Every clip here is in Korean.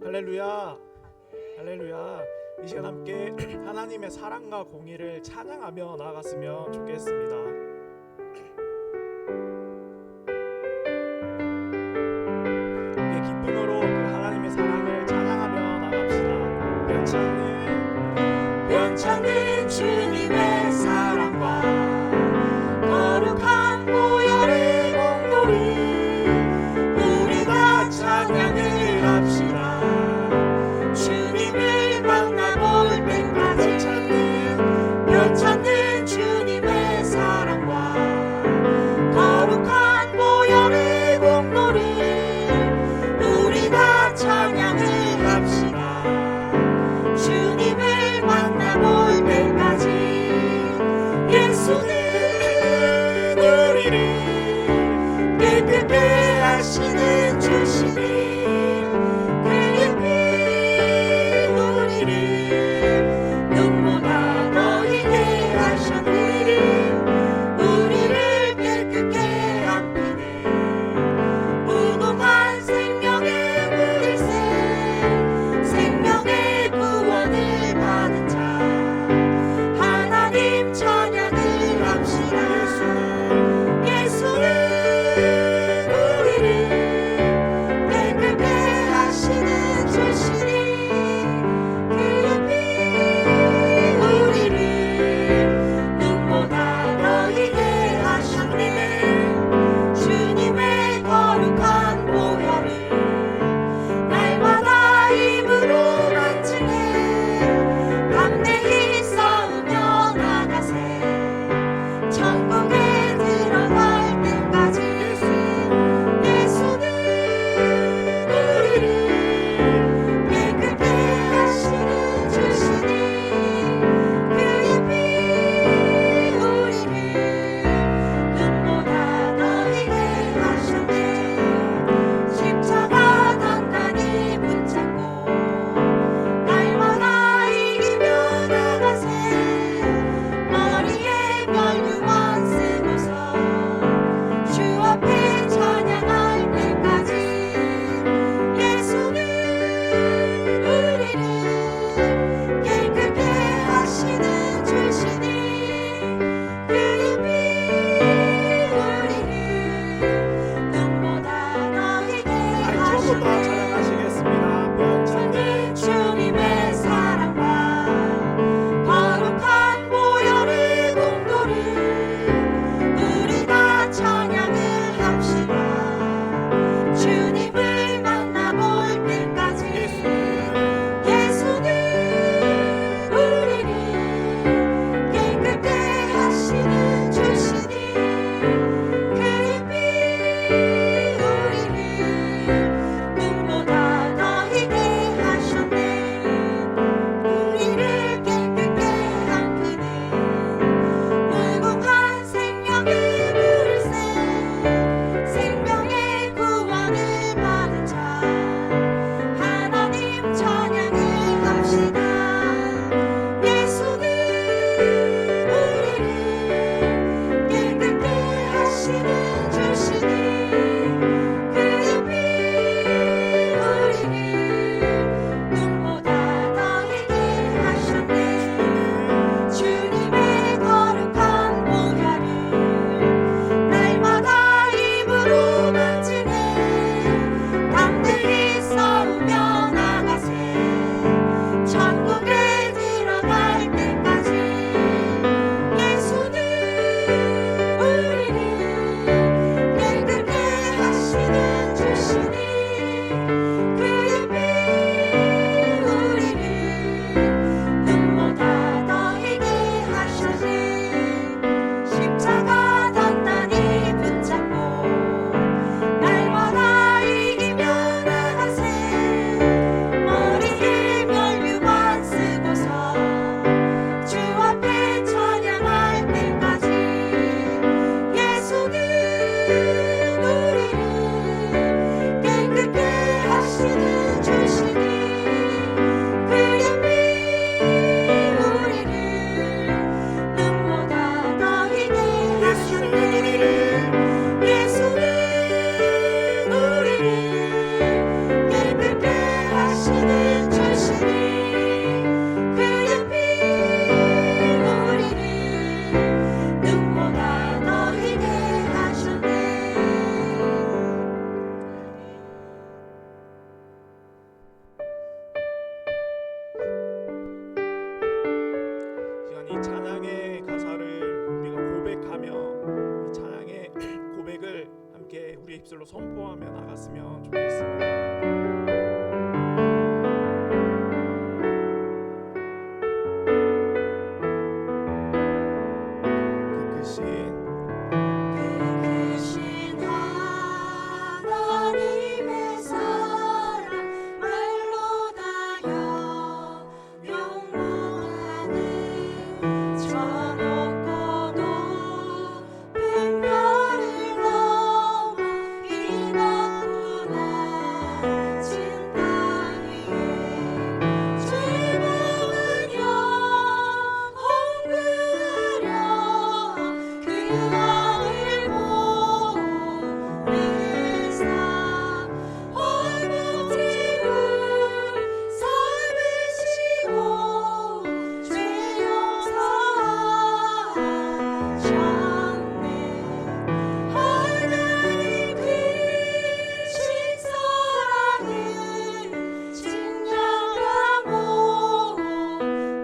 할렐루야, 할렐루야. 이 시간 함께 하나님의 사랑과 공의를 찬양하며 나아갔으면 좋겠습니다. 함께 기쁨으로 그 하나님의 사랑을 찬양하며 나갑시다. 변찮는 주님의 사랑과 거룩한 보혈의 공로를 우리가 찬양을 합시다. 주님을 만나볼 때까지 변찮는 주님의 사랑과 거룩한 보혈의 공로를 우리가 찬양을 합시다. 주님을 만나볼 때까지 예수는 우리를 깨끗게 하시는 주시니 그의 피 우리를 눈보다 너희게 하셨네. 우리를 깨끗게 한 피는 무궁한 생명의 물세 생명의 구원을 받은 자 하나님 찬양을 합시다. 예수는 우리를 깨끗게 하시는 주시니 그의 피 우리를 눈보다 너희게 하셨네. 주님의 거룩한 보혈을 날마다 입으로 만지네. 담대히 싸우며 나가세. 천국에 들어갈 때까지 예수는 우리를 깨끗게 하시는 주시니 그의 피 우리를 눈보다 너희게 하셨네. 십자가 단단히 붙잡고 날마다 이기며 나가세. 머리에 면류관 쓰고서 주 앞에 찬양할 때까지 예수는 우리를 깨끗게 하시는 주시니 그의 피 우리를 눈보다 너희게 처음부터 하셨네. 찬양하시겠습니다. 변찮는 주님의 사랑과 거룩한 보혈의 공로를 우리가 찬양을 합시다. 주님을 만나볼 때까지 예수는 우리를 깨끗게 하시는 주시니 그의 피 우리를 눈보다 너희게 하셨네. 우리를 깨끗게 한 그는 무궁한 생명의 물세 생명의 구원을 받은 자 하나님 찬양을 합시다. 예수는 우리를 깨끗게 하시는 주시니 그의 피 우리를 눈보다 너희게 하셨네. 주님의 거룩한 보혈을 날마다 입으로 만지네. 담대히 싸우며 나가세. 천국에 들어갈 때까지 예수는 우리를 깨끗게 하시는 주시니 그의 피 우리를 눈보다 너희게 하셨네. 십자가 단단히 붙잡고 날마다 이기며 나가세. 머리에 면류관 쓰고서 주 앞에 찬양할 때까지 예수는 우리를 깨끗게 하시는 나갔으면 좋겠습니다. 크신 하나님의 사랑 말로 다 영원하네. 저 높고 높은 별을 넘어 이 넓고 낮은 땅 위에 죄명은 영혼 구하려 그 왕을 보내사 온 몸집을 삼으시고 죄 용서하셨네. 하나님 크신 사랑을 증명하고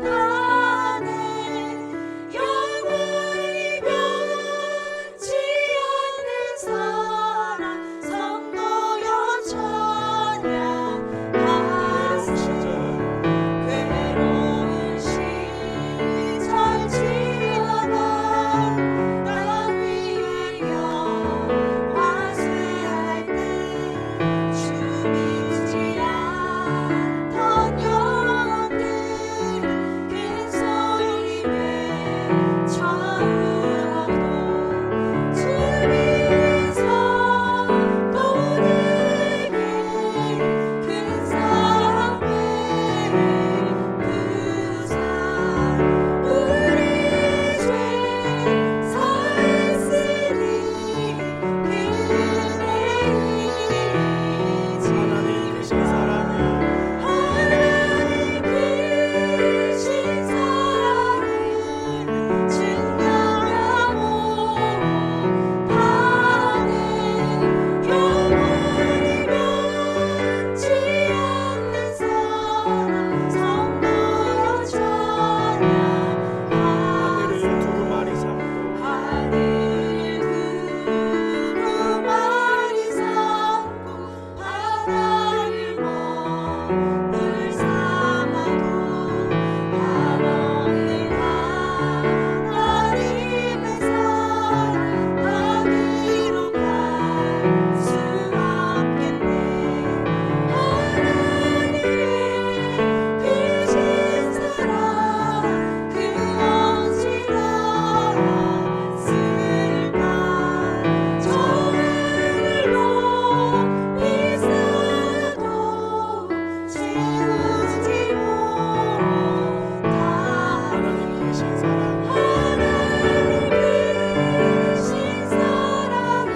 다네. 영원히 변치 않는 사랑 성도여 찬양하세. 괴로운 시절 지어간 땅 위하여 화세할 때 주 믿지 않던 영혼들 큰 소리 외쳐으로도 주님께서 또 내게 큰 사랑 베푸사 우리 죄 사했으니 그네이지. 하나님 크신 사랑을 하나님 크신 사랑을 증명하고 다네. 영원히 변치 않는 사랑 성도여 하늘을 찬양하세. 두루마리 삼고 하늘을 두루마리 삼고 바다를 먹을 삼아도 한없는 하나님의 사랑 거기로 갈 수 없겠네. 하나님의 크신 사랑 그 어찌가 쓸까. 저 하늘로 비싸도 채우지 못하네. 하나님 크신 사랑을 하나님 크신 사랑을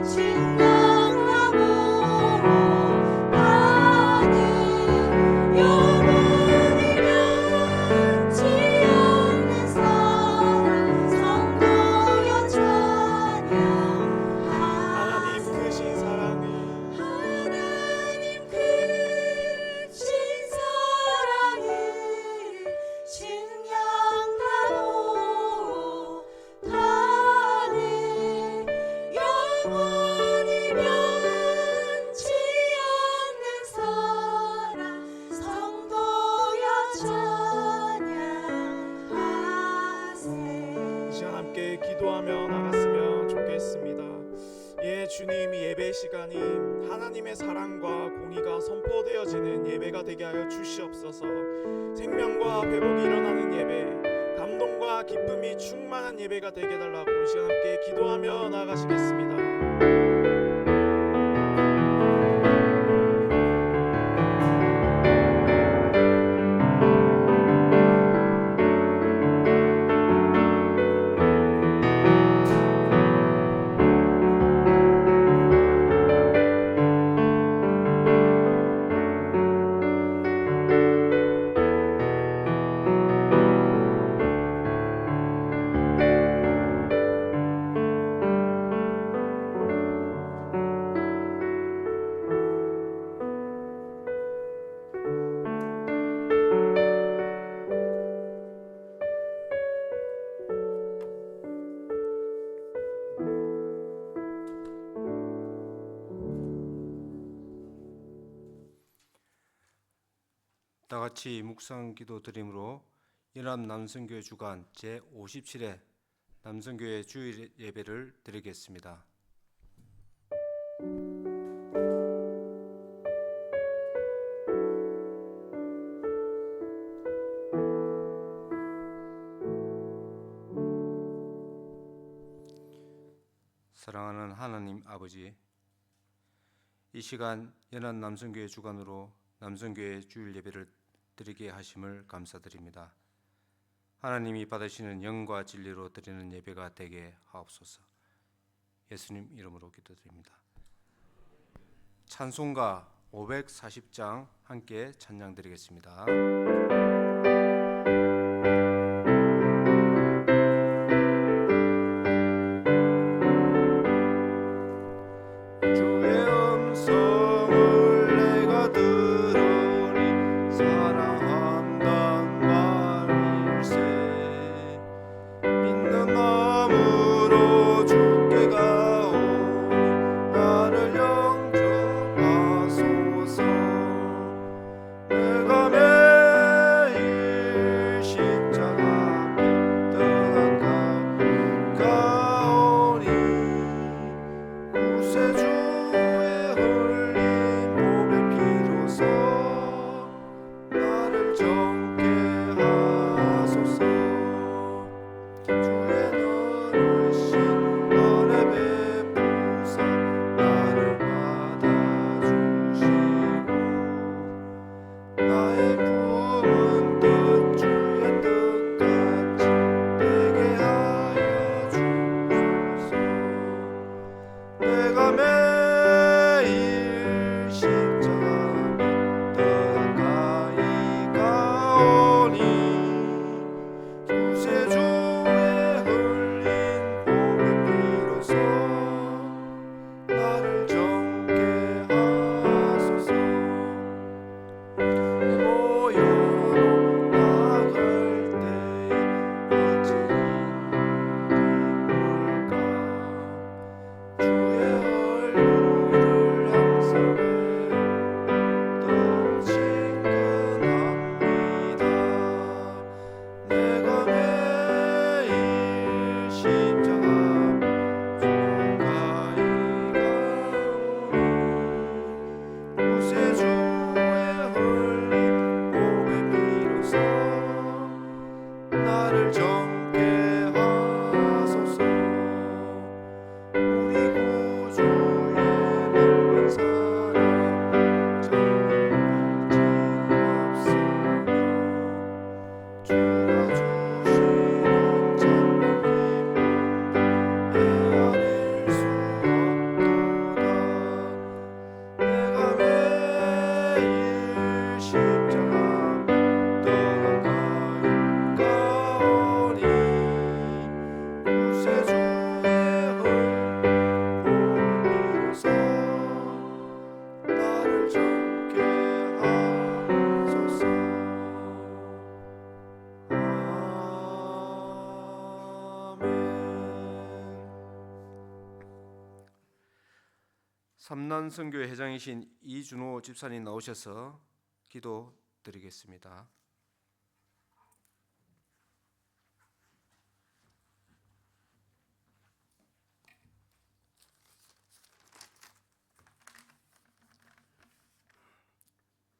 증명하고 다네. 영원히 변치 않는 사랑 성도여 하나님 찬양하세. 크신 사랑을 하나님 크신 사랑을 증명하고 다네. 영원히 변치 않는 사랑 성도여 찬양하세. 이 시간 함께 기도하며 나갔으면 좋겠습니다. 예, 주님, 이 예배 시간이 하나님의 사랑과 공의가 선포되어지는 예배가 되게 하여 주시옵소서. 생명과 회복이 일어나는 예배, 감동과 기쁨이 충만한 예배가 되게 해달라고 이 시간 함께 기도하며 나가시겠습니다. 다같이 묵상 기도 드림으로 연합 남성교회 주간 제57회 남성교회 주일 예배를 드리겠습니다. 사랑하는 하나님 아버지, 이 시간 연합 남성교회 주간으로 남성교회 주일 예배를 드리게 하심을 감사드립니다. 하나님이 받으시는 영과 진리로 드리는 예배가 되게 하옵소서. 예수님 이름으로 기도드립니다. 찬송가 540장 함께 찬양 드리겠습니다. 삼난선교회 회장이신 이준호 집사님 나오셔서 기도 드리겠습니다.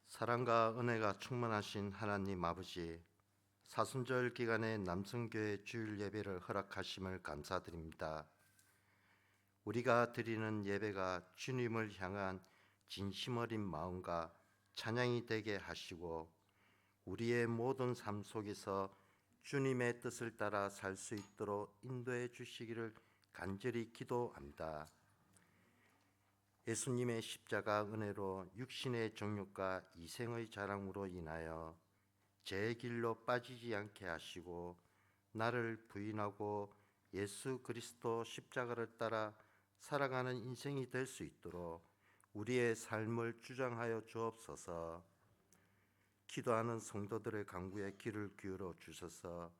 사랑과 은혜가 충만하신 하나님 아버지, 사순절 기간에 남성교회 주일 예배를 허락하심을 감사드립니다. 우리가 드리는 예배가 주님을 향한 진심 어린 마음과 찬양이 되게 하시고 우리의 모든 삶 속에서 주님의 뜻을 따라 살 수 있도록 인도해 주시기를 간절히 기도합니다. 예수님의 십자가 은혜로 육신의 정욕과 이생의 자랑으로 인하여 제 길로 빠지지 않게 하시고 나를 부인하고 예수 그리스도 십자가를 따라 살아가는 인생이 될 수 있도록 우리의 삶을 주장하여 주옵소서. 기도하는 성도들의 간구에 귀를 기울여 주셔서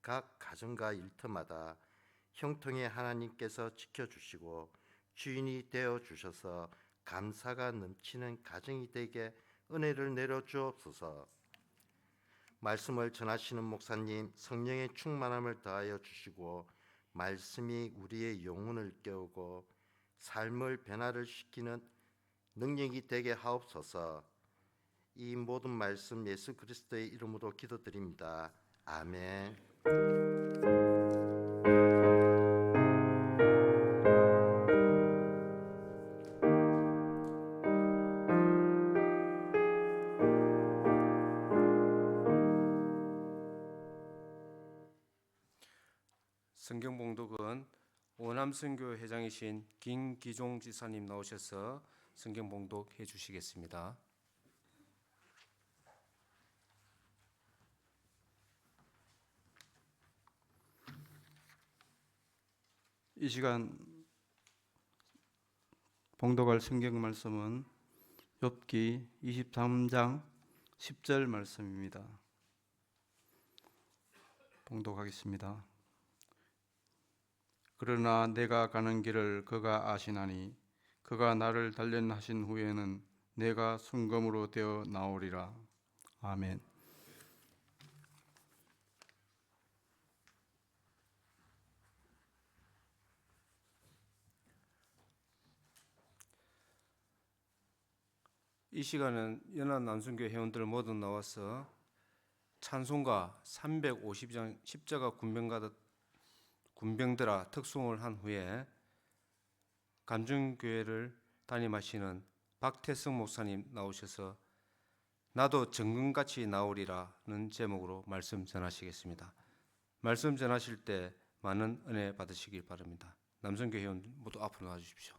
각 가정과 일터마다 형통의 하나님께서 지켜주시고 주인이 되어 주셔서 감사가 넘치는 가정이 되게 은혜를 내려 주옵소서. 말씀을 전하시는 목사님 성령의 충만함을 더하여 주시고 말씀이 우리의 영혼을 깨우고 삶을 변화를 시키는 능력이 되게 하옵소서. 이 모든 말씀 예수 그리스도의 이름으로 기도드립니다. 아멘. 성경 봉독은 오남선교 회장이신 김기종 지사님 나오셔서 성경 봉독해 주시겠습니다. 이 시간 봉독할 성경 말씀은 욥기 23장 10절 말씀입니다. 봉독하겠습니다. 그러나 내가 가는 길을 그가 아시나니 그가 나를 단련하신 후에는 내가 순금으로 되어 나오리라. 아멘. 이 시간은 연합남순교 회원들 모두 나와서 찬송가 350장 십자가 군병들아 특송을 한 후에 감중교회를 담임하시는 박태성 목사님 나오셔서 나도 정금같이 나오리라는 제목으로 말씀 전하시겠습니다. 말씀 전하실 때 많은 은혜 받으시길 바랍니다. 남순교 회원 모두 앞으로 나와주십시오.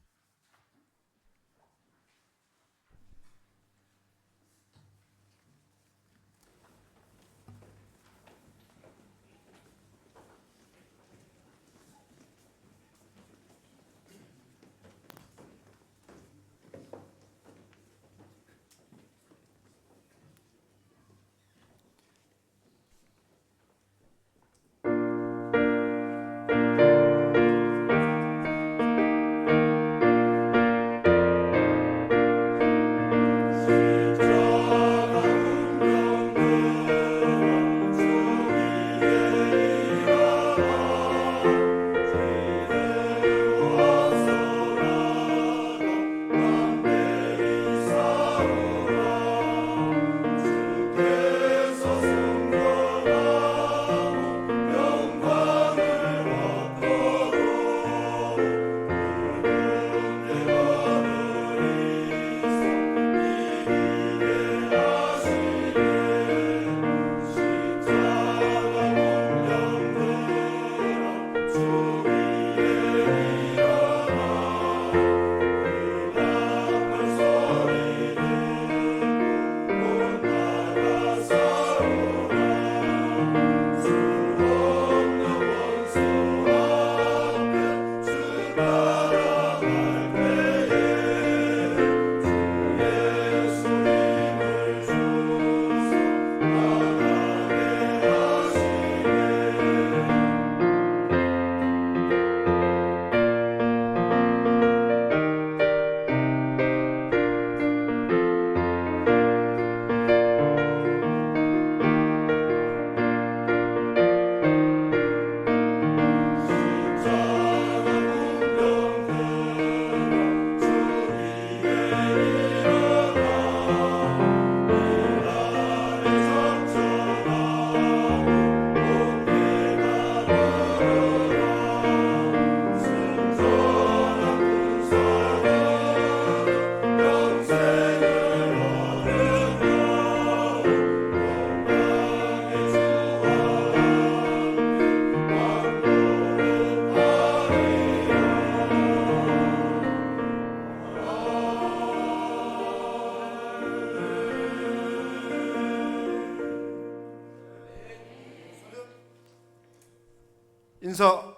인사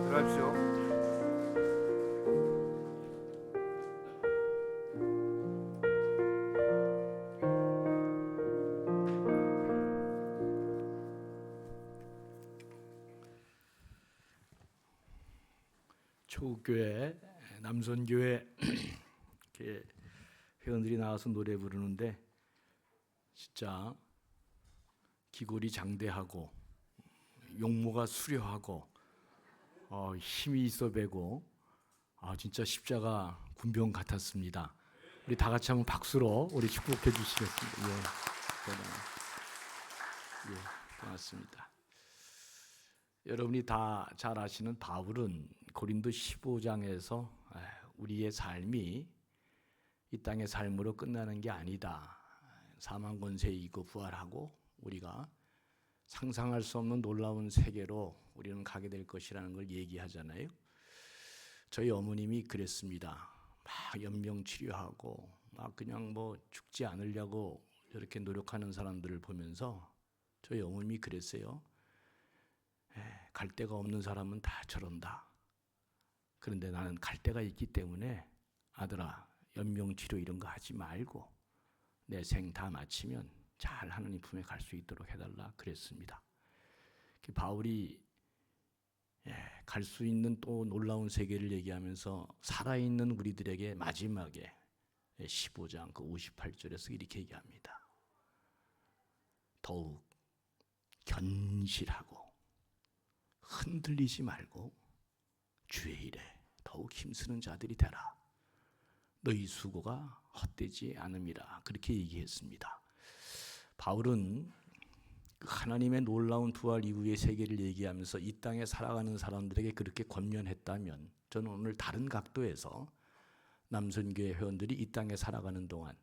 들어가십시오. 초국교회, 남선교회 이렇게 회원들이 나와서 노래 부르는데 진짜 기골이 장대하고 용모가 수려하고 힘이 있어 배고 진짜 십자가 군병 같았습니다. 우리 다 같이 한번 박수로 우리 축복해 주시겠습니다. 고맙습니다. 여러분이 다 잘 아시는 바울은 고린도 15장에서 우리의 삶이 이 땅의 삶으로 끝나는 게 아니다. 사망 권세 이기고 부활하고 우리가 상상할 수 없는 놀라운 세계로 우리는 가게 될 것이라는 걸 얘기하잖아요. 저희 어머님이 그랬습니다. 막 연명 치료하고 막 그냥 뭐 죽지 않으려고 이렇게 노력하는 사람들을 보면서 저희 어머님이 그랬어요. 갈 데가 없는 사람은 다 저런다. 그런데 나는 갈 데가 있기 때문에 아들아 연명 치료 이런 거 하지 말고 내 생 다 마치면 잘 하나님 품에 갈 수 있도록 해달라 그랬습니다. 바울이 갈 수 있는 또 놀라운 세계를 얘기하면서 살아있는 우리들에게 마지막에 15장 그 58절에서 이렇게 얘기합니다. 더욱 견실하고 흔들리지 말고 주의 일에 더욱 힘쓰는 자들이 되라. 너희 수고가 헛되지 않음이라. 그렇게 얘기했습니다. 바울은 하나님의 놀라운 부활 이후의 세계를 얘기하면서 이 땅에 살아가는 사람들에게 그렇게 권면했다면 저는 오늘 다른 각도에서 남선교회 회원들이 이 땅에 살아가는 동안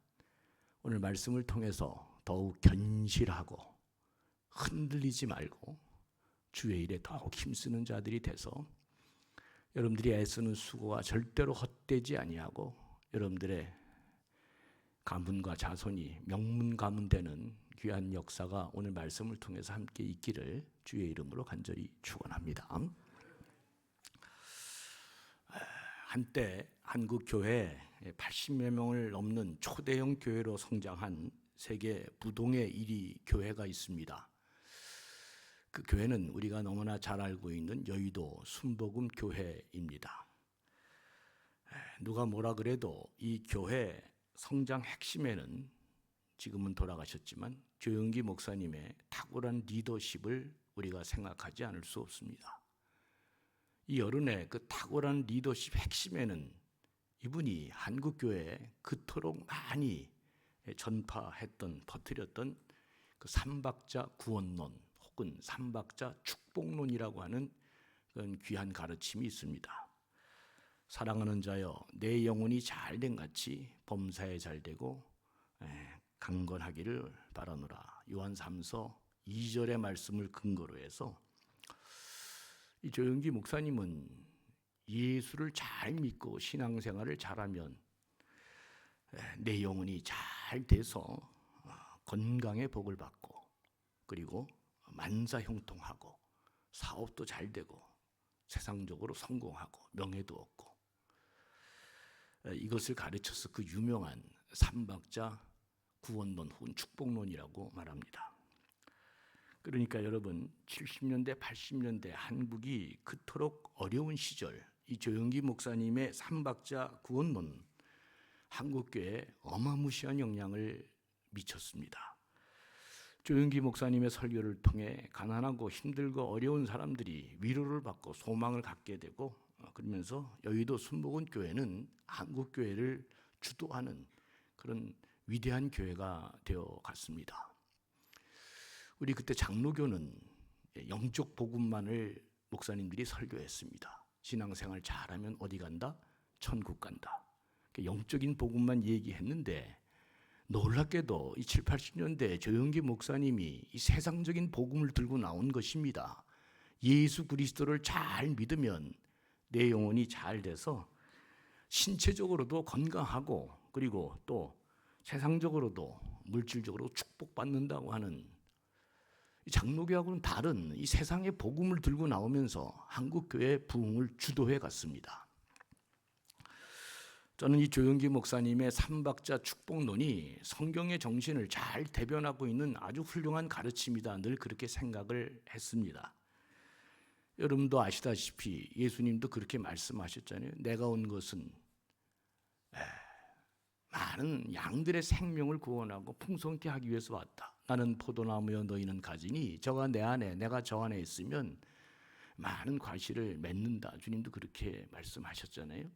오늘 말씀을 통해서 더욱 견실하고 흔들리지 말고 주의 일에 더욱 힘쓰는 자들이 돼서 여러분들이 애쓰는 수고가 절대로 헛되지 아니하고 여러분들의 가문과 자손이 명문 가문 되는 귀한 역사가 오늘 말씀을 통해서 함께 있기를 주의 이름으로 간절히 축원합니다. 한때 한국 교회 80여 명을 넘는 초대형 교회로 성장한 세계 부동의 1위 교회가 있습니다. 그 교회는 우리가 너무나 잘 알고 있는 여의도 순복음 교회입니다. 누가 뭐라 그래도 이 교회 성장 핵심에는 지금은 돌아가셨지만 조영기 목사님의 탁월한 리더십을 우리가 생각하지 않을 수 없습니다. 이 여론의 그 탁월한 리더십 핵심에는 이분이 한국교회에 그토록 많이 전파했던 퍼뜨렸던 그 삼박자 구원론 혹은 삼박자 축복론이라고 하는 그런 귀한 가르침이 있습니다. 사랑하는 자여 내 영혼이 잘된 같이 범사에 잘되고 강건하기를 바라노라. 요한 3서 2절의 말씀을 근거로 해서 이 조영기 목사님은 예수를 잘 믿고 신앙생활을 잘하면 내 영혼이 잘 돼서 건강의 복을 받고 그리고 만사형통하고 사업도 잘 되고 세상적으로 성공하고 명예도 얻고 이것을 가르쳐서 그 유명한 삼박자 구원론 혹은 축복론이라고 말합니다. 그러니까 여러분 70년대 80년대 한국이 그토록 어려운 시절 이 조영기 목사님의 삼박자 구원론 한국교회에 어마무시한 영향을 미쳤습니다. 조영기 목사님의 설교를 통해 가난하고 힘들고 어려운 사람들이 위로를 받고 소망을 갖게 되고 그러면서 여의도 순복음 교회는 한국교회를 주도하는 그런 위대한 교회가 되어 갔습니다. 우리 그때 장로교는 영적 복음만을 목사님들이 설교했습니다. 신앙생활 잘하면 어디 간다? 천국 간다. 영적인 복음만 얘기했는데 놀랍게도 이 7, 80년대 조영기 목사님이 이 세상적인 복음을 들고 나온 것입니다. 예수 그리스도를 잘 믿으면 내 영혼이 잘 돼서 신체적으로도 건강하고 그리고 또 세상적으로도 물질적으로 축복받는다고 하는 장로교하고는 다른 이 세상의 복음을 들고 나오면서 한국교회의 부흥을 주도해 갔습니다. 저는 이 조영기 목사님의 삼박자 축복론이 성경의 정신을 잘 대변하고 있는 아주 훌륭한 가르침이다. 늘 그렇게 생각을 했습니다. 여러분도 아시다시피 예수님도 그렇게 말씀하셨잖아요. 내가 온 것은 많은 양들의 생명을 구원하고 풍성케 하기 위해서 왔다. 나는 포도나무여 너희는 가지니 저가 내 안에 내가 저 안에 있으면 많은 과실을 맺는다. 주님도 그렇게 말씀하셨잖아요.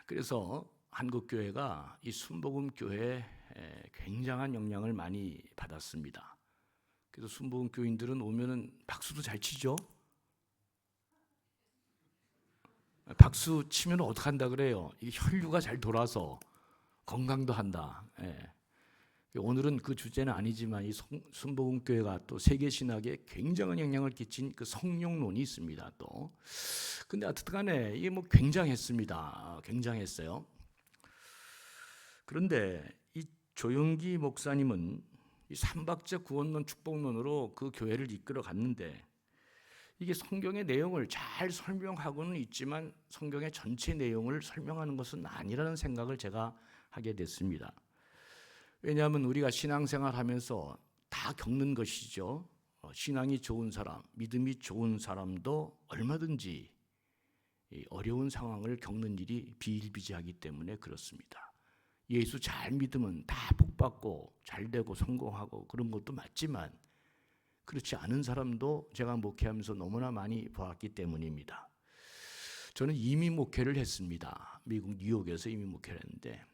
그래서 한국교회가 이 순복음교회에 굉장한 영향을 많이 받았습니다. 그래서 순복음교인들은 오면은 박수도 잘 치죠. 박수 치면 어떡한다 그래요? 이 혈류가 잘 돌아서 건강도 한다. 오늘은 그 주제는 아니지만 이 순복음교회가 또 세계 신학에 굉장한 영향을 끼친 그 성령론이 있습니다. 또 근데 어쨌든간에 이게 뭐 굉장했습니다. 굉장했어요. 그런데 이 조영기 목사님은 이 삼박자 구원론 축복론으로 그 교회를 이끌어 갔는데 이게 성경의 내용을 잘 설명하고는 있지만 성경의 전체 내용을 설명하는 것은 아니라는 생각을 제가 하게 됐습니다. 왜냐하면 우리가 신앙생활하면서 다 겪는 것이죠. 신앙이 좋은 사람, 믿음이 좋은 사람도 얼마든지 어려운 상황을 겪는 일이 비일비재하기 때문에 그렇습니다. 예수 잘 믿으면 다 복받고 잘 되고 성공하고 그런 것도 맞지만 그렇지 않은 사람도 제가 목회하면서 너무나 많이 보았기 때문입니다. 저는 이민 목회를 했습니다. 미국 뉴욕에서 이민 목회를 했는데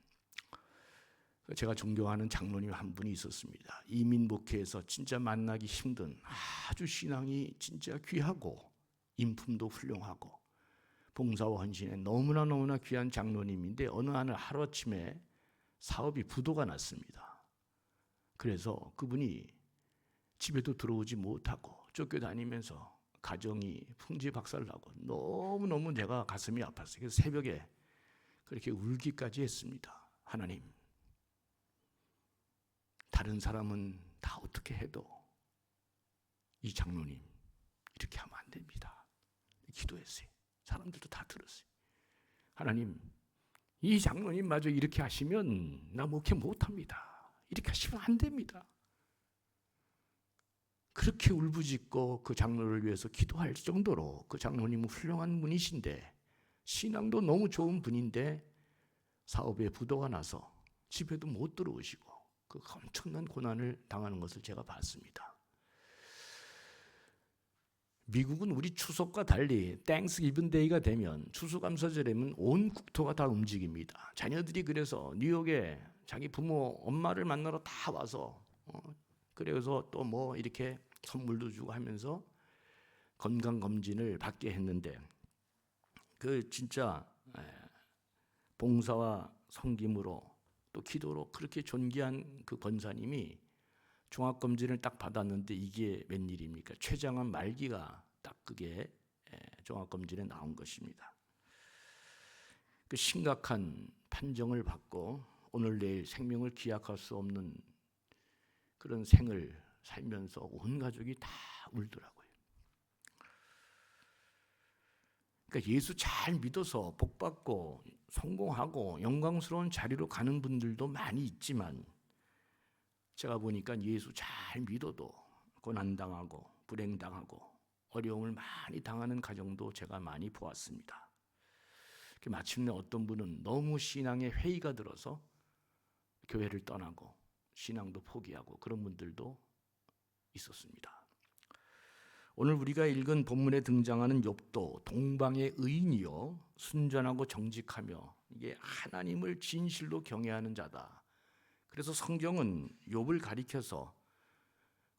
제가 존경하는 장로님 한 분이 있었습니다. 이민 목회에서 진짜 만나기 힘든 아주 신앙이 진짜 귀하고 인품도 훌륭하고 봉사와 헌신에 너무나 귀한 장로님인데 어느 날 하루아침에 사업이 부도가 났습니다. 그래서 그분이 집에도 들어오지 못하고 쫓겨다니면서 가정이 풍지박살나고 너무너무 내가 가슴이 아팠어요. 그래서 새벽에 그렇게 울기까지 했습니다. 하나님, 다른 사람은 다 어떻게 해도 이 장로님 이렇게 하면 안 됩니다. 기도했어요. 사람들도 다 들었어요. 하나님, 이 장로님마저 이렇게 하시면 나 목회 못합니다. 이렇게 하시면 안 됩니다. 그렇게 울부짖고 그 장로를 위해서 기도할 정도로 그 장로님은 훌륭한 분이신데 신앙도 너무 좋은 분인데 사업에 부도가 나서 집에도 못 들어오시고 그 엄청난 고난을 당하는 것을 제가 봤습니다. 미국은 우리 추석과 달리 땡스기븐 데이가 되면 추수감사절에는 온 국토가 다 움직입니다. 자녀들이 그래서 뉴욕에 자기 부모 엄마를 만나러 다 와서 그래서 또 뭐 이렇게 선물도 주고 하면서 건강검진을 받게 했는데 그 진짜 봉사와 섬김으로 또 기도로 그렇게 존귀한 그 권사님이 종합검진을 딱 받았는데 이게 웬일입니까? 췌장암 말기가 딱 그게 종합검진에 나온 것입니다. 그 심각한 판정을 받고 오늘 내일 생명을 기약할 수 없는 그런 생을 살면서 온 가족이 다 울더라고요. 그러니까 예수 잘 믿어서 복받고 성공하고 영광스러운 자리로 가는 분들도 많이 있지만 제가 보니까 예수 잘 믿어도 고난당하고 불행당하고 어려움을 많이 당하는 가정도 제가 많이 보았습니다. 마침내 어떤 분은 너무 신앙에 회의가 들어서 교회를 떠나고 신앙도 포기하고 그런 분들도 있었습니다. 오늘 우리가 읽은 본문에 등장하는 욥도 동방의 의인이요 순전하고 정직하며 이게 하나님을 진실로 경외하는 자다. 그래서 성경은 욥을 가리켜서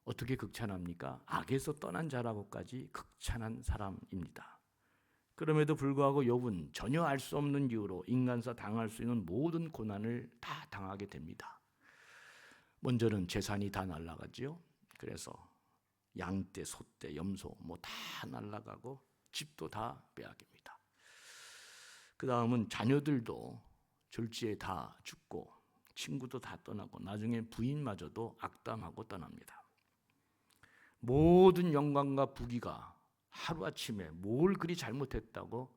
어떻게 극찬합니까? 악에서 떠난 자라고까지 극찬한 사람입니다. 그럼에도 불구하고 욥은 전혀 알 수 없는 이유로 인간사 당할 수 있는 모든 고난을 다 당하게 됩니다. 먼저는 재산이 다 날아가죠. 그래서 양떼, 소떼, 염소 뭐 다 날아가고 집도 다 빼앗깁니다. 그 다음은 자녀들도 졸지에 다 죽고 친구도 다 떠나고 나중에 부인마저도 악담하고 떠납니다. 모든 영광과 부귀가 하루아침에 뭘 그리 잘못했다고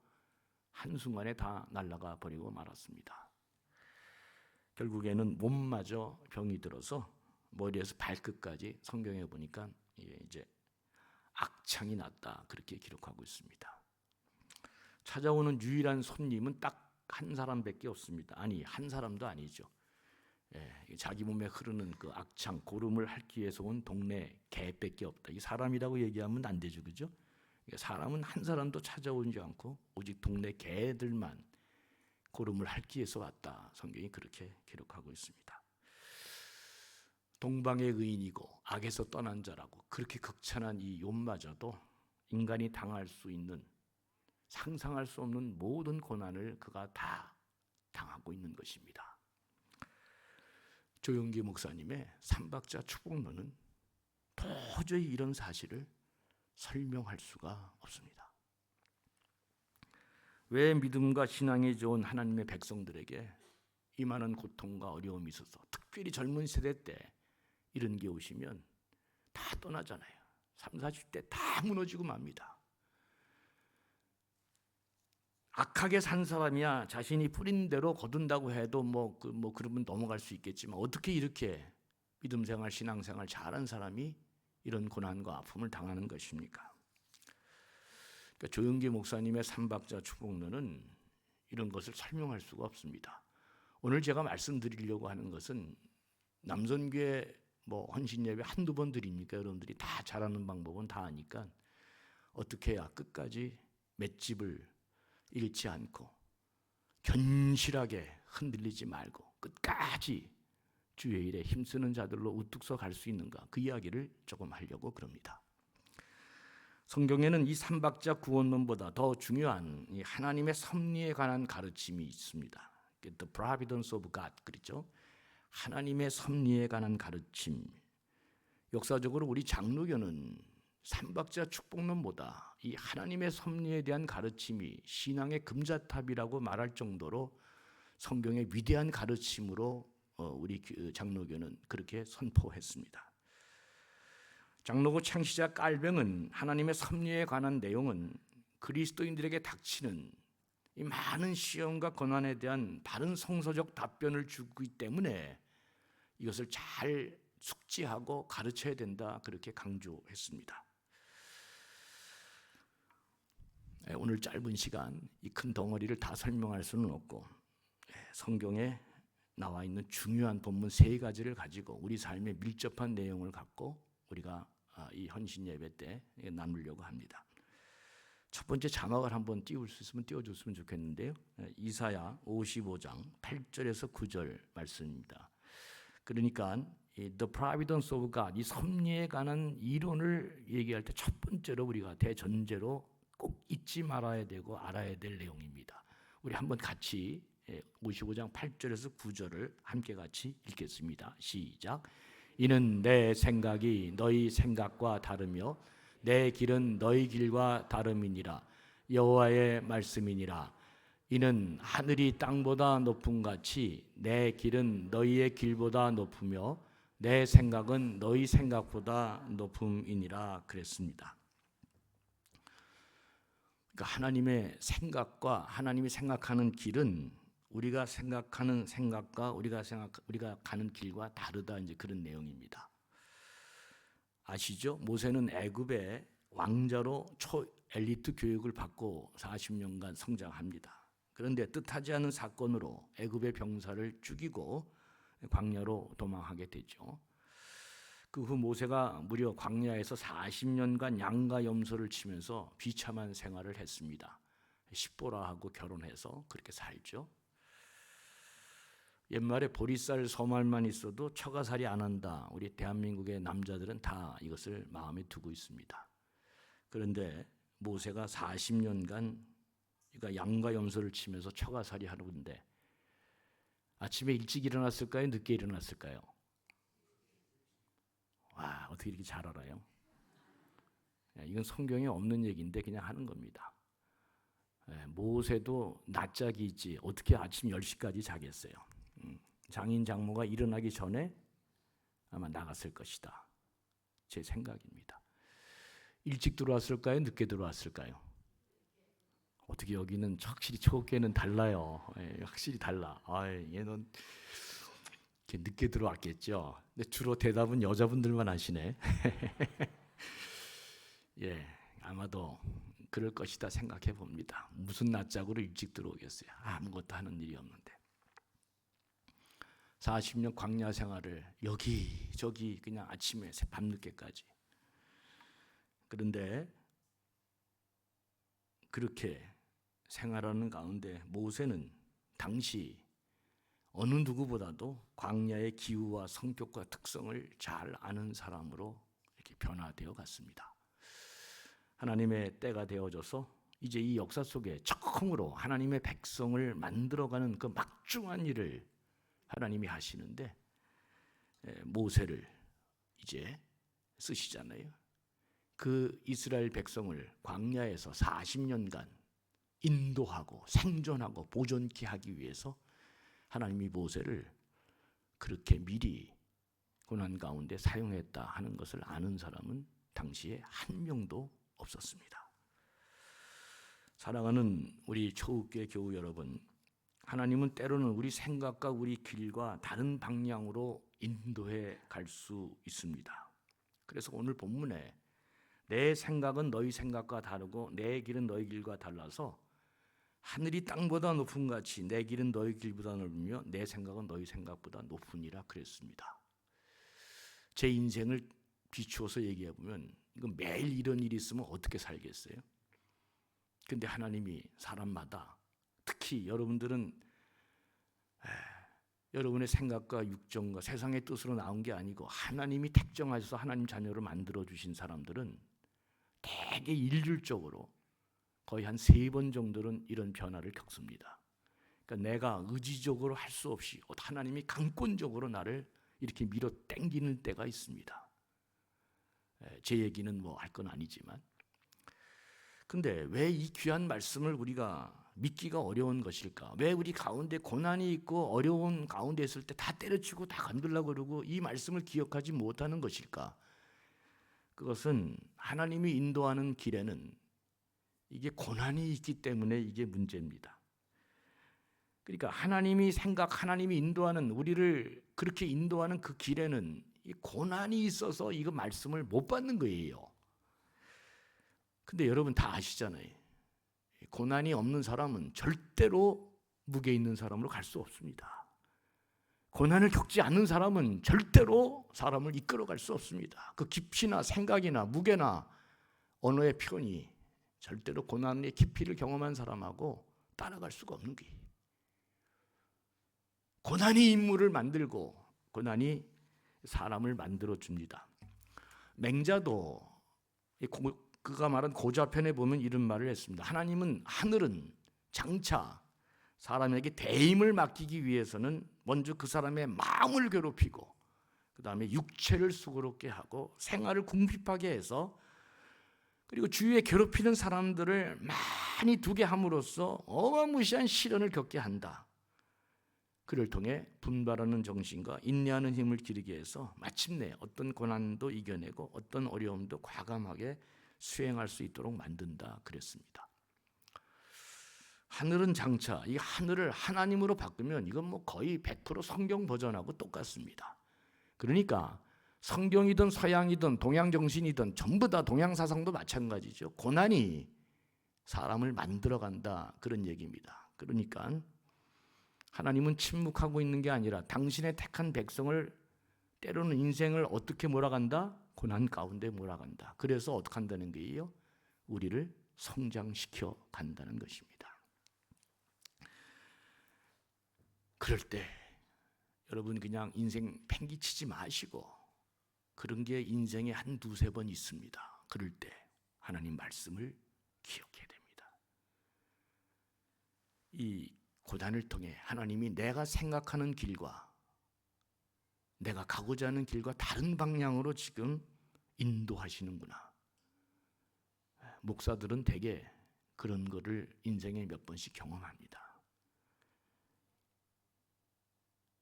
한순간에 다 날아가 버리고 말았습니다. 결국에는 몸마저 병이 들어서 머리에서 발끝까지 성경에 보니까 이제 악창이 났다 그렇게 기록하고 있습니다. 찾아오는 유일한 손님은 딱 한 사람밖에 없습니다. 아니, 한 사람도 아니죠. 자기 몸에 흐르는 그 악창, 고름을 핥기 위해서 온 동네 개밖에 없다. 이 사람이라고 얘기하면 안 되죠, 그죠? 사람은 한 사람도 찾아오지 않고 오직 동네 개들만 고름을 핥기 위해서 왔다. 성경이 그렇게 기록하고 있습니다. 동방의 의인이고 악에서 떠난 자라고 그렇게 극찬한 이 욥마저도 인간이 당할 수 있는, 상상할 수 없는 모든 고난을 그가 다 당하고 있는 것입니다. 조용기 목사님의 삼박자 축복론은 도저히 이런 사실을 설명할 수가 없습니다. 왜 믿음과 신앙이 좋은 하나님의 백성들에게 이 많은 고통과 어려움이 있어서, 특별히 젊은 세대 때 이런 게 오시면 다 떠나잖아요. 30, 40대 다 무너지고 맙니다. 악하게 산 사람이야 자신이 뿌린 대로 거둔다고 해도 그러면 넘어갈 수 있겠지만, 어떻게 이렇게 믿음 생활, 신앙 생활 잘한 사람이 이런 고난과 아픔을 당하는 것입니까? 그러니까 조영기 목사님의 삼박자 축복론은 이런 것을 설명할 수가 없습니다. 오늘 제가 말씀드리려고 하는 것은 남선교회 헌신 예배 한두 번 드립니까? 여러분들이 다 잘하는 방법은 다 아니까 어떻게 해야 끝까지 맷집을 잃지 않고 견실하게 흔들리지 말고 끝까지 주의 일에 힘쓰는 자들로 우뚝 서 갈 수 있는가, 그 이야기를 조금 하려고 그럽니다. 성경에는 이 삼박자 구원론보다 더 중요한 이 하나님의 섭리에 관한 가르침이 있습니다. The providence of God, 그렇죠? 하나님의 섭리에 관한 가르침. 역사적으로 우리 장로교는 삼박자 축복론보다 이 하나님의 섭리에 대한 가르침이 신앙의 금자탑이라고 말할 정도로 성경의 위대한 가르침으로 우리 장로교는 그렇게 선포했습니다. 장로교 창시자 깔병은 하나님의 섭리에 관한 내용은 그리스도인들에게 닥치는 이 많은 시험과 고난에 대한 바른 성서적 답변을 주기 때문에 이것을 잘 숙지하고 가르쳐야 된다, 그렇게 강조했습니다. 오늘 짧은 시간 이 큰 덩어리를 다 설명할 수는 없고, 성경에 나와 있는 중요한 본문 3가지를 가지고 우리 삶에 밀접한 내용을 갖고 우리가 이 헌신 예배 때 나누려고 합니다. 첫 번째 자막을 한번 띄울 수 있으면 띄워줬으면 좋겠는데요. 이사야 55장 8절에서 9절 말씀입니다. 그러니까 The providence of God, 이 섭리에 관한 이론을 얘기할 때 첫 번째로 우리가 대전제로 꼭 잊지 말아야 되고 알아야 될 내용입니다. 우리 한번 같이 55장 8절에서 9절을 함께 같이 읽겠습니다. 시작. 이는 내 생각이 너희 생각과 다르며 내 길은 너희 길과 다름이니라. 여호와의 말씀이니라. 이는 하늘이 땅보다 높음 같이 내 길은 너희의 길보다 높으며 내 생각은 너희 생각보다 높음이니라 그랬습니다. 그러니까 하나님의 생각과 하나님이 생각하는 길은 우리가 생각하는 생각과 우리가 가는 길과 다르다, 이제 그런 내용입니다. 아시죠? 모세는 애굽의 왕자로 초엘리트 교육을 받고 40년간 성장합니다. 그런데 뜻하지 않은 사건으로 애굽의 병사를 죽이고 광야로 도망하게 되죠. 그 후 모세가 무려 광야에서 40년간 양과 염소를 치면서 비참한 생활을 했습니다. 십보라하고 결혼해서 그렇게 살죠. 옛말에 보리쌀 서말만 있어도 처가살이 안 한다. 우리 대한민국의 남자들은 다 이것을 마음에 두고 있습니다. 그런데 모세가 40년간 그러니까 양과 염소를 치면서 처가살이 하는데 아침에 일찍 일어났을까요? 늦게 일어났을까요? 와, 어떻게 이렇게 잘 알아요? 이건 성경에 없는 얘기인데 그냥 하는 겁니다. 모세도 낮작이 있지 어떻게 아침 10시까지 자겠어요? 장인 장모가 일어나기 전에 아마 나갔을 것이다. 제 생각입니다. 일찍 들어왔을까요? 늦게 들어왔을까요? 어떻게 여기는 확실히 초계는 달라요. 확실히 달라. 얘는 늦게 들어왔겠죠. 근데 주로 대답은 여자분들만 하시네. 예, 아마도 그럴 것이다 생각해 봅니다. 무슨 낯짝으로 일찍 들어오겠어요. 아무것도 하는 일이 없는데. 40년 광야 생활을 여기저기 그냥 아침에 밤늦게까지. 그런데 그렇게 생활하는 가운데 모세는 당시 어느 누구보다도 광야의 기후와 성격과 특성을 잘 아는 사람으로 이렇게 변화되어 갔습니다. 하나님의 때가 되어져서 이제 이 역사 속에 처음으로 하나님의 백성을 만들어가는 그 막중한 일을 하나님이 하시는데 모세를 이제 쓰시잖아요. 그 이스라엘 백성을 광야에서 40년간 인도하고 생존하고 보존케 하기 위해서 하나님이 모세를 그렇게 미리 고난 가운데 사용했다 하는 것을 아는 사람은 당시에 한 명도 없었습니다. 사랑하는 우리 초읍교회 교우 여러분, 하나님은 때로는 우리 생각과 우리 길과 다른 방향으로 인도해 갈 수 있습니다. 그래서 오늘 본문에 내 생각은 너희 생각과 다르고 내 길은 너희 길과 달라서 하늘이 땅보다 높은 같이 내 길은 너희 길보다 넓으며 내 생각은 너희 생각보다 높으니라 그랬습니다. 제 인생을 비추어서 얘기해 보면 이거 매일 이런 일이 있으면 어떻게 살겠어요? 근데 하나님이 사람마다 특히 여러분들은 여러분의 생각과 육정과 세상의 뜻으로 나온 게 아니고 하나님이 택정하셔서 하나님 자녀로 만들어 주신 사람들은 되게 일률적으로 거의 한 3번 정도는 이런 변화를 겪습니다. 그러니까 내가 의지적으로 할 수 없이 하나님이 강권적으로 나를 이렇게 밀어 당기는 때가 있습니다. 제 얘기는 뭐 할 건 아니지만, 근데 왜 이 귀한 말씀을 우리가 믿기가 어려운 것일까? 왜 우리 가운데 고난이 있고 어려운 가운데 있을 때 다 때려치고 다 건들려고 그러고 이 말씀을 기억하지 못하는 것일까? 그것은 하나님이 인도하는 길에는 이게 고난이 있기 때문에 이게 문제입니다. 그러니까 하나님이 인도하는 우리를 그렇게 인도하는 그 길에는 이 고난이 있어서 이거 말씀을 못 받는 거예요. 근데 여러분 다 아시잖아요. 고난이 없는 사람은 절대로 무게 있는 사람으로 갈 수 없습니다. 고난을 겪지 않는 사람은 절대로 사람을 이끌어갈 수 없습니다. 그 깊이나 생각이나 무게나 언어의 표현이 절대로 고난의 깊이를 경험한 사람하고 따라갈 수가 없는 거예요. 고난이 인물을 만들고 고난이 사람을 만들어 줍니다. 맹자도 그가 말한 고자편에 보면 이런 말을 했습니다. 하늘은 장차 사람에게 대임을 맡기기 위해서는 먼저 그 사람의 마음을 괴롭히고 그 다음에 육체를 수고롭게 하고 생활을 궁핍하게 해서 그리고 주위에 괴롭히는 사람들을 많이 두게 함으로써 어마무시한 시련을 겪게 한다. 그를 통해 분발하는 정신과 인내하는 힘을 기르게 해서 마침내 어떤 고난도 이겨내고 어떤 어려움도 과감하게 수행할 수 있도록 만든다 그랬습니다. 하늘은 장차 이 하늘을 하나님으로 바꾸면 이건 뭐 거의 100% 성경 버전하고 똑같습니다. 그러니까 성경이든 서양이든 동양정신이든 전부 다 동양사상도 마찬가지죠. 고난이 사람을 만들어간다 그런 얘기입니다. 그러니까 하나님은 침묵하고 있는 게 아니라 당신의 택한 백성을 때로는 인생을 어떻게 몰아간다? 고난 가운데 몰아간다. 그래서 어떻게 한다는 거예요? 우리를 성장시켜 간다는 것입니다. 그럴 때 여러분 그냥 인생 팽개치지 마시고 그런 게 인생에 한 두세 번 있습니다. 그럴 때 하나님 말씀을 기억해야 됩니다. 이 고난을 통해 하나님이 내가 생각하는 길과 내가 가고자 하는 길과 다른 방향으로 지금 인도하시는구나. 목사들은 대개 그런 거를 인생에 몇 번씩 경험합니다.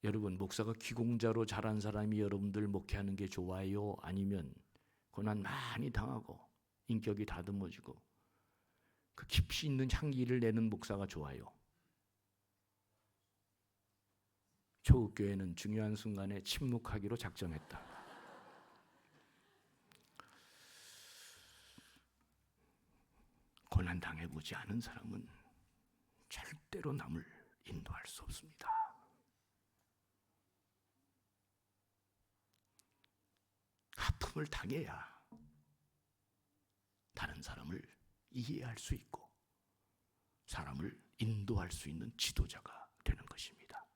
여러분 목사가 귀공자로 자란 사람이 여러분들 목회하는 게 좋아요? 아니면 고난 많이 당하고 인격이 다듬어지고 그 깊이 있는 향기를 내는 목사가 좋아요? 초읍교회는 중요한 순간에 침묵하기로 작정했다. 고난 당해보지 않은 사람은 절대로 남을 인도할 수 없습니다. 아픔을 당해야 다른 사람을 이해할 수 있고 사람을 인도할 수 있는 지도자가 되는 것입니다.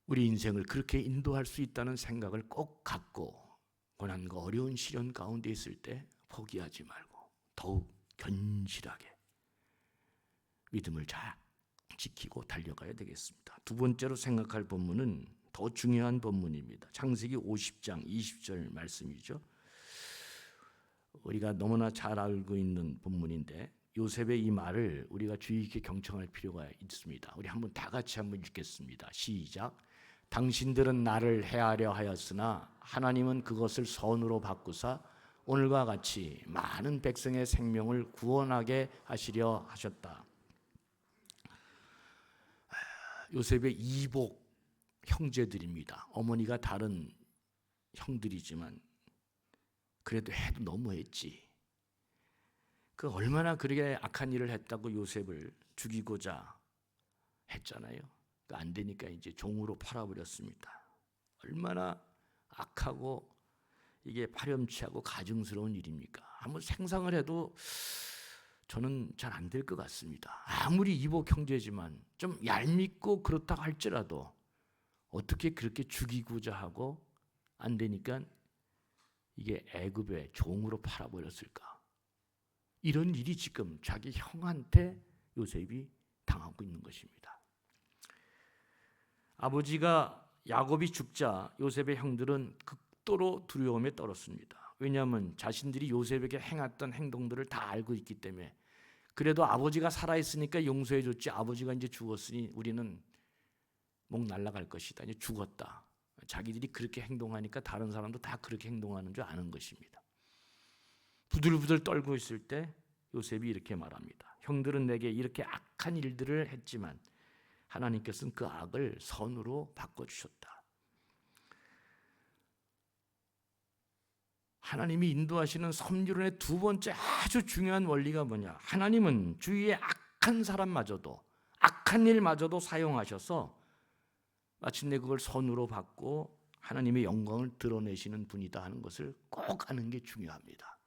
우리 인생을 그렇게 인도할 수 있다는 생각을 꼭 갖고 고난과 어려운 시련 가운데 있을 때 포기하지 말고 더욱 견실하게 믿음을 잘 지키고 달려가야 되겠습니다. 두 번째로 생각할 본문은 더 중요한 본문입니다. 창세기 50장 20절 말씀이죠. 우리가 너무나 잘 알고 있는 본문인데 요셉의 이 말을 우리가 주의 깊게 경청할 필요가 있습니다. 우리 한번 다 같이 한번 읽겠습니다. 시작. 당신들은 나를 해하려 하였으나 하나님은 그것을 선으로 바꾸사 오늘과 같이 많은 백성의 생명을 구원하게 하시려 하셨다. 요셉의 이복 형제들입니다. 어머니가 다른 형들이지만 그래도 해도 너무했지. 그 얼마나 그렇게 악한 일을 했다고 요셉을 죽이고자 했잖아요. 안 되니까 이제 종으로 팔아버렸습니다. 얼마나 악하고 이게 파렴치하고 가증스러운 일입니까? 한번 생각을 해도 저는 잘 안 될 것 같습니다. 아무리 이복 형제지만 좀 얄밉고 그렇다고 할지라도 어떻게 그렇게 죽이고자 하고 안 되니까 이게 애굽의 종으로 팔아버렸을까? 이런 일이 지금 자기 형한테 요셉이 당하고 있는 것입니다. 아버지가 야곱이 죽자 요셉의 형들은 극도로 두려움에 떨었습니다. 왜냐하면 자신들이 요셉에게 행했던 행동들을 다 알고 있기 때문에. 그래도 아버지가 살아있으니까 용서해 줬지, 아버지가 이제 죽었으니 우리는 목 날아갈 것이다, 이제 죽었다. 자기들이 그렇게 행동하니까 다른 사람도 다 그렇게 행동하는 줄 아는 것입니다. 부들부들 떨고 있을 때 요셉이 이렇게 말합니다. 형들은 내게 이렇게 악한 일들을 했지만 하나님께서는 그 악을 선으로 바꿔주셨다. 하나님이 인도하시는 섭리론의 두 번째 아주 중요한 원리가 뭐냐? 하나님은 주위의 악한 사람마저도, 악한 일마저도 사용하셔서 마침내 그걸 선으로 받고 하나님의 영광을 드러내시는 분이다 하는 것을 꼭 아는 게 중요합니다.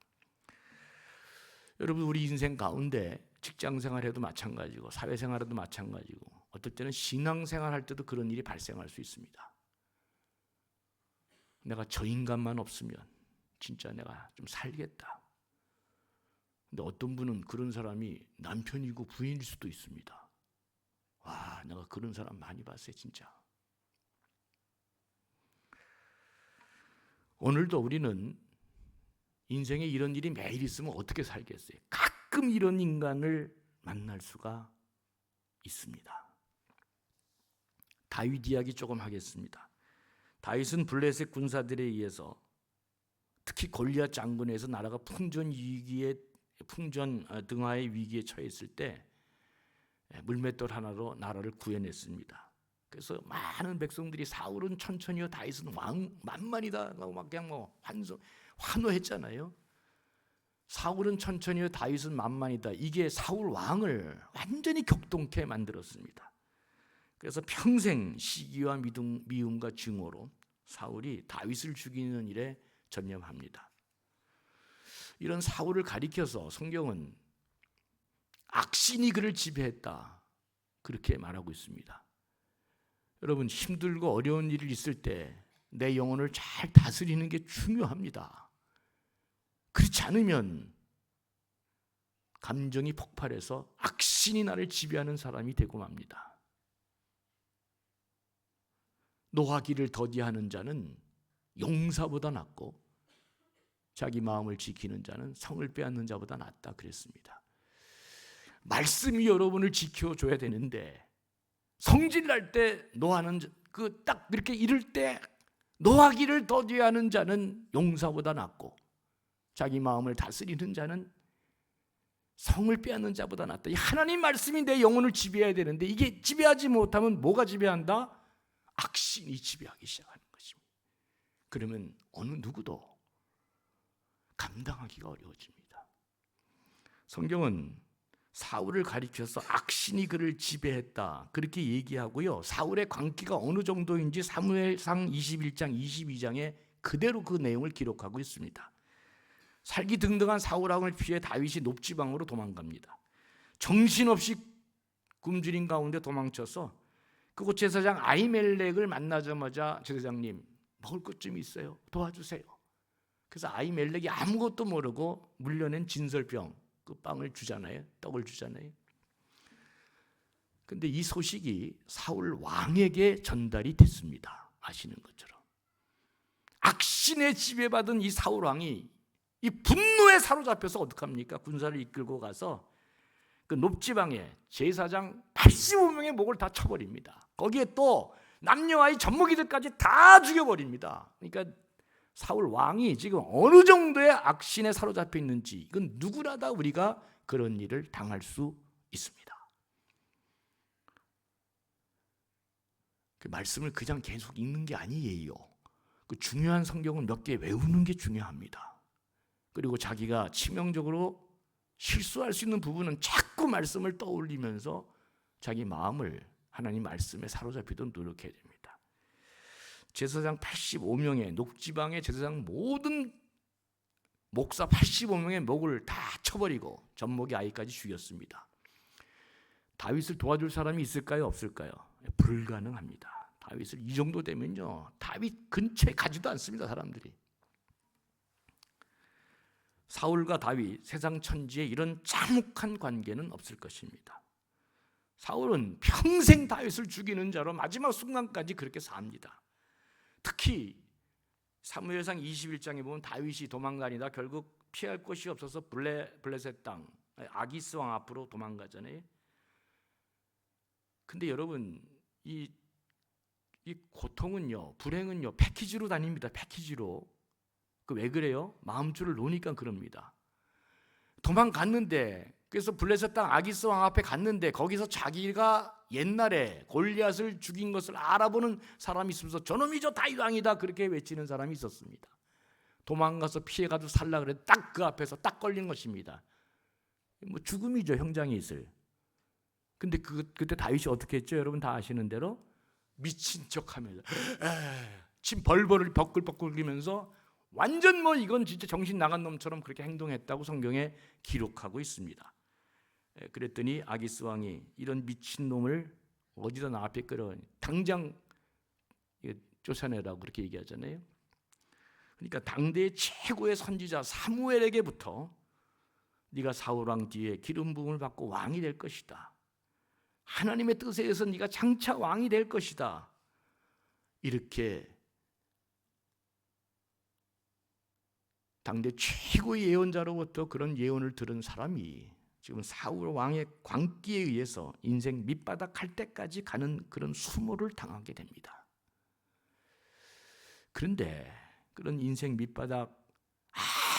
여러분, 우리 인생 가운데 직장생활에도 마찬가지고 사회생활에도 마찬가지고 어떨 때는 신앙생활할 때도 그런 일이 발생할 수 있습니다. 내가 저 인간만 없으면 진짜 내가 좀 살겠다. 근데 어떤 분은 그런 사람이 남편이고 부인일 수도 있습니다. 와, 내가 그런 사람 많이 봤어요, 진짜. 오늘도 우리는 인생에 이런 일이 매일 있으면 어떻게 살겠어요? 가끔 이런 인간을 만날 수가 있습니다. 다윗 이야기 조금 하겠습니다. 다윗은 블레셋 군사들에 의해서 특히 골리앗 장군에서 나라가 풍전 등화의 위기에 처했을 때 물맷돌 하나로 나라를 구해냈습니다. 그래서 많은 백성들이 사울은 천천히요, 다윗은 왕 만만이다, 막 그냥 환호했잖아요. 사울은 천천히요, 다윗은 만만이다. 이게 사울 왕을 완전히 격동케 만들었습니다. 그래서 평생 시기와 미움과 증오로 사울이 다윗을 죽이는 일에 전념합니다. 이런 사울을 가리켜서 성경은 악신이 그를 지배했다, 그렇게 말하고 있습니다. 여러분, 힘들고 어려운 일이 있을 때 내 영혼을 잘 다스리는 게 중요합니다. 그렇지 않으면 감정이 폭발해서 악신이 나를 지배하는 사람이 되고 맙니다. 노하기를 더디하는 자는 용사보다 낫고 자기 마음을 지키는 자는 성을 빼앗는 자보다 낫다 그랬습니다. 말씀이 여러분을 지켜줘야 되는데 성질 날 때 노하는 그 딱 이렇게 이럴 때 노하기를 더디하는 자는 용사보다 낫고 자기 마음을 다스리는 자는 성을 빼앗는 자보다 낫다. 이 하나님 말씀이 내 영혼을 지배해야 되는데 이게 지배하지 못하면 뭐가 지배한다? 악신이 지배하기 시작하는 것입니다. 그러면 어느 누구도 감당하기가 어려워집니다. 성경은 사울을 가리켜서 악신이 그를 지배했다 그렇게 얘기하고요. 사울의 광기가 어느 정도인지 사무엘상 21장 22장에 그대로 그 내용을 기록하고 있습니다. 살기 등등한 사울 왕을 피해 다윗이 높지방으로 도망갑니다. 정신없이 굶주린 가운데 도망쳐서 그곳 제사장 아히멜렉을 만나자마자 제사장님 먹을 것 좀 있어요? 도와주세요. 그래서 아히멜렉이 아무것도 모르고 물려낸 진설병 그 빵을 주잖아요. 떡을 주잖아요. 근데 이 소식이 사울 왕에게 전달이 됐습니다. 아시는 것처럼 악신에 지배받은 이 사울 왕이 이 분노에 사로잡혀서 어떡합니까? 군사를 이끌고 가서 그 높지방에 제사장 85명의 목을 다 쳐버립니다. 거기에 또 남녀아이 젖먹이들까지 다 죽여버립니다. 그러니까 사울 왕이 지금 어느 정도의 악신에 사로잡혀 있는지 이건 누구나 다 우리가 그런 일을 당할 수 있습니다. 그 말씀을 그냥 계속 읽는 게 아니에요. 그 중요한 성경을 몇 개 외우는 게 중요합니다. 그리고 자기가 치명적으로 실수할 수 있는 부분은 자꾸 말씀을 떠올리면서 자기 마음을 하나님 말씀에 사로잡히도록 노력해야 됩니다. 제사장 85명의 녹지방의 제사장 모든 목사 85명의 목을 다 쳐버리고 젖먹이 아이까지 죽였습니다. 다윗을 도와줄 사람이 있을까요? 없을까요? 불가능합니다. 다윗을 이 정도 되면요 다윗 근처에 가지도 않습니다. 사람들이. 사울과 다윗 세상 천지에 이런 참혹한 관계는 없을 것입니다. 사울은 평생 다윗을 죽이는 자로 마지막 순간까지 그렇게 삽니다. 특히 사무엘상 21장에 보면 다윗이 도망다니다 결국 피할 곳이 없어서 블레셋 땅 아기스 왕 앞으로 도망가잖아요. 근데 여러분 이 고통은요 불행은요 패키지로 다닙니다. 패키지로. 그 왜 그래요? 마음줄을 놓으니까 그럽니다. 도망갔는데 그래서 블레셋 땅 아기스 왕 앞에 갔는데 거기서 자기가 옛날에 골리앗을 죽인 것을 알아보는 사람이 있으면서 저놈이 저 다윗 왕이다 그렇게 외치는 사람이 있었습니다. 도망가서 피해가지고 살라 그랬는데 딱 그 앞에서 딱 걸린 것입니다. 뭐 죽음이죠. 형장에 있을. 근데 그때 다윗이 어떻게 했죠? 여러분 다 아시는 대로 미친 척하면서 침 벌벌을 버끌버끌 거리면서 완전 뭐 이건 진짜 정신 나간 놈처럼 그렇게 행동했다고 성경에 기록하고 있습니다. 그랬더니 아기스 왕이 이런 미친 놈을 어디다 나 앞에 끌어 당장 쫓아내라고 그렇게 얘기하잖아요. 그러니까 당대의 최고의 선지자 사무엘에게부터 네가 사울 왕 뒤에 기름 부음을 받고 왕이 될 것이다. 하나님의 뜻에 의해서 네가 장차 왕이 될 것이다. 이렇게 당대 최고의 예언자로부터 그런 예언을 들은 사람이 지금 사울 왕의 광기에 의해서 인생 밑바닥 갈 때까지 가는 그런 수모를 당하게 됩니다. 그런데 그런 인생 밑바닥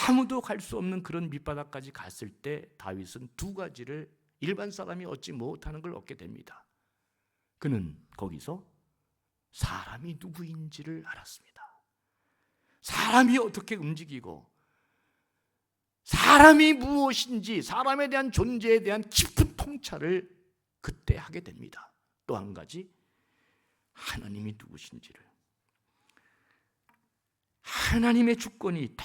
아무도 갈 수 없는 그런 밑바닥까지 갔을 때 다윗은 두 가지를 일반 사람이 얻지 못하는 걸 얻게 됩니다. 그는 거기서 사람이 누구인지를 알았습니다. 사람이 어떻게 움직이고 사람이 무엇인지 사람에 대한 존재에 대한 깊은 통찰을 그때 하게 됩니다. 또 한 가지 하나님이 누구신지를 하나님의 주권이 더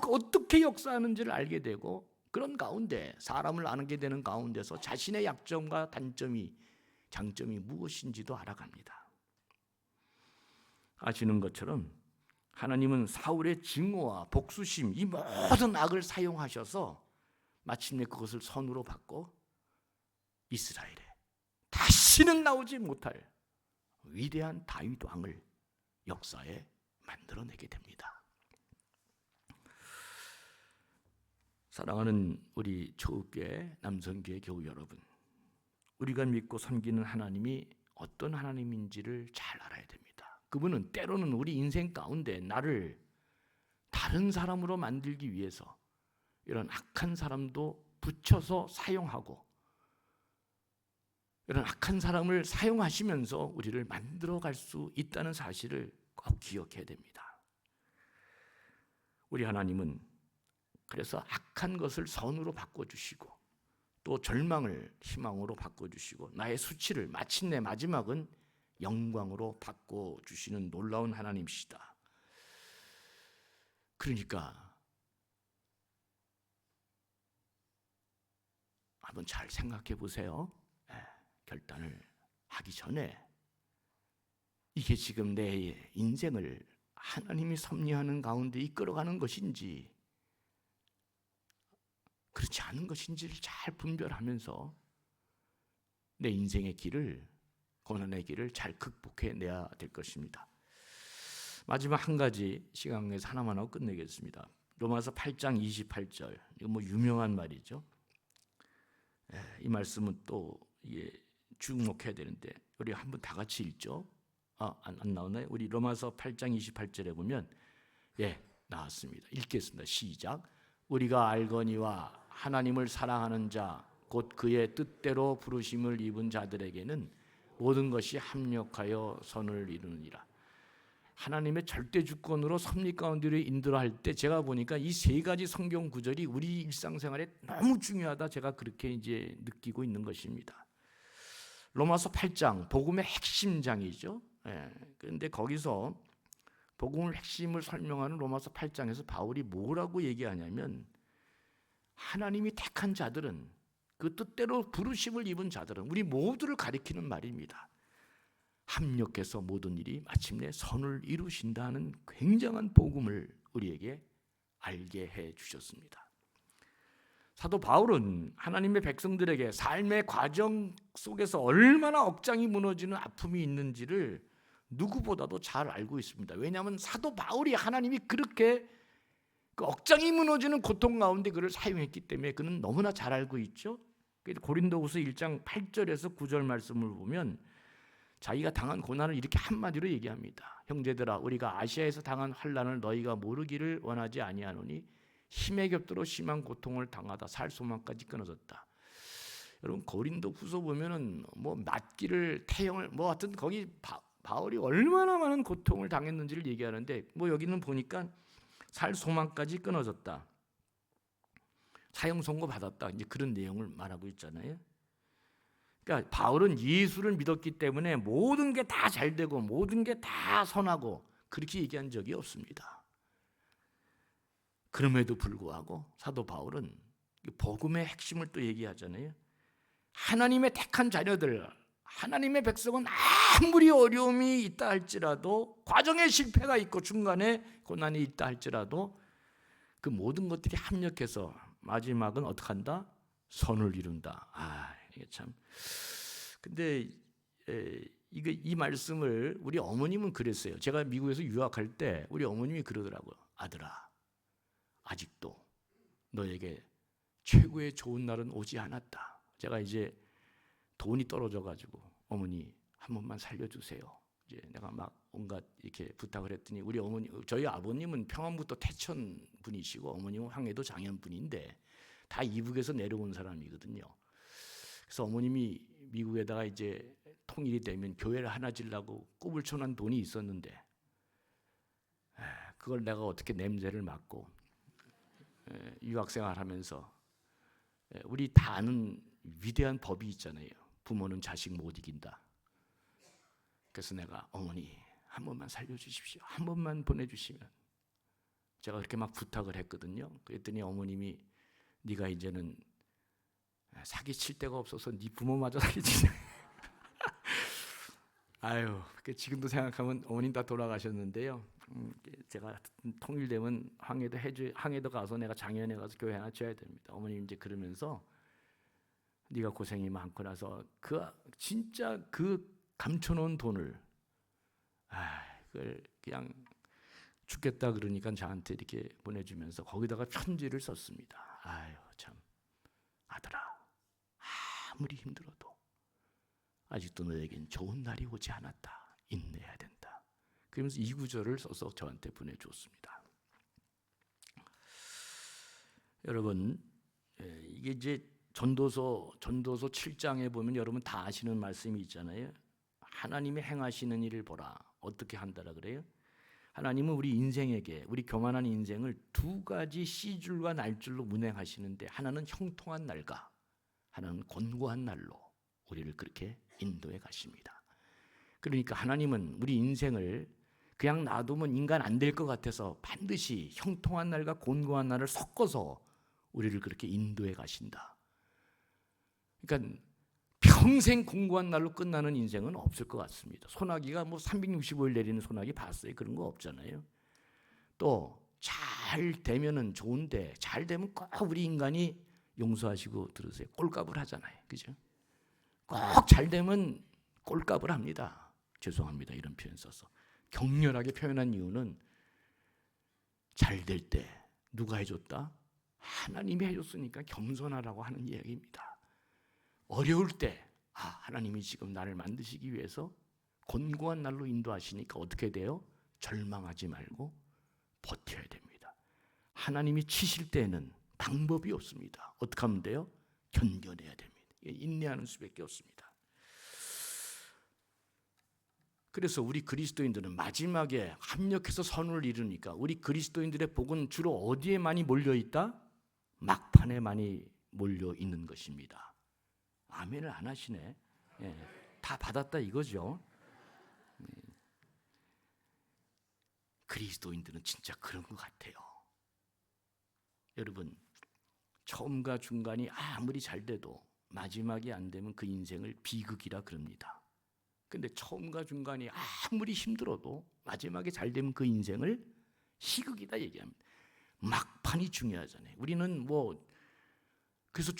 어떻게 역사하는지를 알게 되고 그런 가운데 사람을 아게 되는 가운데서 자신의 약점과 단점이 장점이 무엇인지도 알아갑니다. 아시는 것처럼 하나님은 사울의 증오와 복수심 이 모든 악을 사용하셔서 마침내 그것을 선으로 받고 이스라엘에 다시는 나오지 못할 위대한 다윗 왕을 역사에 만들어내게 됩니다. 사랑하는 우리 초읍교회 남성교회 교우 여러분, 우리가 믿고 섬기는 하나님이 어떤 하나님인지를 잘 알아야 됩니다. 그분은 때로는 우리 인생 가운데 나를 다른 사람으로 만들기 위해서 이런 악한 사람도 붙여서 사용하고 이런 악한 사람을 사용하시면서 우리를 만들어갈 수 있다는 사실을 꼭 기억해야 됩니다. 우리 하나님은 그래서 악한 것을 선으로 바꿔주시고 또 절망을 희망으로 바꿔주시고 나의 수치를 마침내 마지막은 영광으로 바꿔주시는 놀라운 하나님이시다. 그러니까 한번 잘 생각해 보세요. 결단을 하기 전에 이게 지금 내 인생을 하나님이 섭리하는 가운데 이끌어가는 것인지 그렇지 않은 것인지를 잘 분별하면서 내 인생의 길을, 고난의 길을 잘 극복해내야 될 것입니다. 마지막 한 가지 시간 내에서 하나만 하고 끝내겠습니다. 로마서 8장 28절, 이거 뭐 유명한 말이죠. 이 말씀은 또 이게 주목해야 되는데 우리 한번 다 같이 읽죠. 안 나오나요? 우리 로마서 8장 28절에 보면 나왔습니다. 읽겠습니다. 시작. 우리가 알거니와 하나님을 사랑하는 자 곧 그의 뜻대로 부르심을 입은 자들에게는 모든 것이 합력하여 선을 이루느니라. 하나님의 절대 주권으로 섭리 가운데로 인도할 때 제가 보니까 이 세 가지 성경 구절이 우리 일상생활에 너무 중요하다, 제가 그렇게 이제 느끼고 있는 것입니다. 로마서 8장 복음의 핵심장이죠. 그런데 거기서 복음의 핵심을 설명하는 로마서 8장에서 바울이 뭐라고 얘기하냐면 하나님이 택한 자들은, 그 뜻대로 부르심을 입은 자들은, 우리 모두를 가리키는 말입니다. 합력해서 모든 일이 마침내 선을 이루신다는 굉장한 복음을 우리에게 알게 해 주셨습니다. 사도 바울은 하나님의 백성들에게 삶의 과정 속에서 얼마나 억장이 무너지는 아픔이 있는지를 누구보다도 잘 알고 있습니다. 왜냐하면 사도 바울이 하나님이 그렇게 그 억장이 무너지는 고통 가운데 그를 사용했기 때문에 그는 너무나 잘 알고 있죠. 고린도후서 1장 8절에서 9절 말씀을 보면 자기가 당한 고난을 이렇게 한마디로 얘기합니다. 형제들아, 우리가 아시아에서 당한 환난을 너희가 모르기를 원하지 아니하노니 힘에 겹도록 심한 고통을 당하다 살 소망까지 끊어졌다. 여러분 고린도후서 보면은 뭐 맞기를, 태형을, 뭐 하여튼 거기 바울이 얼마나 많은 고통을 당했는지를 얘기하는데 뭐 여기는 보니까 살 소망까지 끊어졌다, 사형 선고 받았다, 이제 그런 내용을 말하고 있잖아요. 그러니까 바울은 예수를 믿었기 때문에 모든 게 다 잘 되고 모든 게 다 선하고 그렇게 얘기한 적이 없습니다. 그럼에도 불구하고 사도 바울은 복음의 핵심을 또 얘기하잖아요. 하나님의 택한 자녀들, 하나님의 백성은 아무리 어려움이 있다 할지라도, 과정에 실패가 있고 중간에 고난이 있다 할지라도 그 모든 것들이 합력해서 마지막은 어떻게 한다? 선을 이룬다. 이게 참. 근데 이 말씀을 우리 어머님은 그랬어요. 제가 미국에서 유학할 때 우리 어머님이 그러더라고요. 아들아, 아직도 너에게 최고의 좋은 날은 오지 않았다. 제가 이제 돈이 떨어져가지고 어머니 한 번만 살려주세요. 이제 내가 막 온갖 이렇게 부탁을 했더니 우리 어머니, 저희 아버님은 평안부터 태천 분이시고 어머님은 황해도 장현 분인데 다 이북에서 내려온 사람이거든요. 그래서 어머님이 미국에다가 이제 통일이 되면 교회를 하나 지려고 꿈을 춰놓은 돈이 있었는데 그걸 내가 어떻게 냄새를 맡고 유학생활하면서 우리 다 아는 위대한 법이 있잖아요. 부모는 자식 못 이긴다. 그래서 내가 어머니 한 번만 살려주십시오. 한 번만 보내주시면. 제가 그렇게 막 부탁을 했거든요. 그랬더니 어머님이 네가 이제는 사기칠 데가 없어서 네 부모마저 사기치냐. 아유, 지금도 생각하면 어머님 다 돌아가셨는데요. 제가 통일되면 항해도 가서 내가 장현에 가서 교회 하나 지어야 됩니다. 어머님 이제 그러면서 네가 고생이 많고 나서 진짜 감춰놓은 돈을 그걸 그냥 죽겠다 그러니까 저한테 이렇게 보내주면서 거기다가 편지를 썼습니다. 아유 참, 아들아, 아무리 힘들어도 아직도 너에겐 좋은 날이 오지 않았다. 인내해야 된다. 그러면서 이 구절을 써서 저한테 보내줬습니다. 여러분, 이게 이제 전도서 7장에 보면 여러분 다 아시는 말씀이 있잖아요. 하나님이 행하시는 일을 보라. 어떻게 한다라 그래요? 하나님은 우리 인생에게, 우리 교만한 인생을 두 가지 씨줄과 날줄로 운행하시는데, 하나는 형통한 날과 하나는 곤고한 날로 우리를 그렇게 인도해 가십니다. 그러니까 하나님은 우리 인생을 그냥 놔두면 인간 안 될 것 같아서 반드시 형통한 날과 곤고한 날을 섞어서 우리를 그렇게 인도해 가신다. 그러니까 평생 곤고한 날로 끝나는 인생은 없을 것 같습니다. 소나기가 뭐 365일 내리는 소나기 봤어요? 그런 거 없잖아요. 또 잘 되면은 좋은데, 잘 되면 꼭 우리 인간이 용서하시고 들으세요, 꼴값을 하잖아요. 그죠? 꼭 잘 되면 꼴값을 합니다. 죄송합니다, 이런 표현 써서. 격렬하게 표현한 이유는 잘 될 때 누가 해줬다? 하나님이 해줬으니까 겸손하라고 하는 이야기입니다. 어려울 때 하나님이 지금 나를 만드시기 위해서 곤고한 날로 인도하시니까 어떻게 돼요? 절망하지 말고 버텨야 됩니다. 하나님이 치실 때는 방법이 없습니다. 어떻게 하면 돼요? 견뎌내야 됩니다. 인내하는 수밖에 없습니다. 그래서 우리 그리스도인들은 마지막에 합력해서 선을 이루니까, 우리 그리스도인들의 복은 주로 어디에 많이 몰려있다? 막판에 많이 몰려있는 것입니다. 아멘을 안 하시네. 다 받았다 이거죠. 그리스도인들은 진짜 그런 것 같아요. 여러분, 처음과 중간이 아무리 잘 돼도 마지막이 안 되면 그 인생을 비극이라 그럽니다. 근데 처음과 중간이 아무리 힘들어도 마지막에 잘 되면 그 인생을 희극이다 얘기합니다. 막판이 중요하잖아요. 우리는 뭐 그래서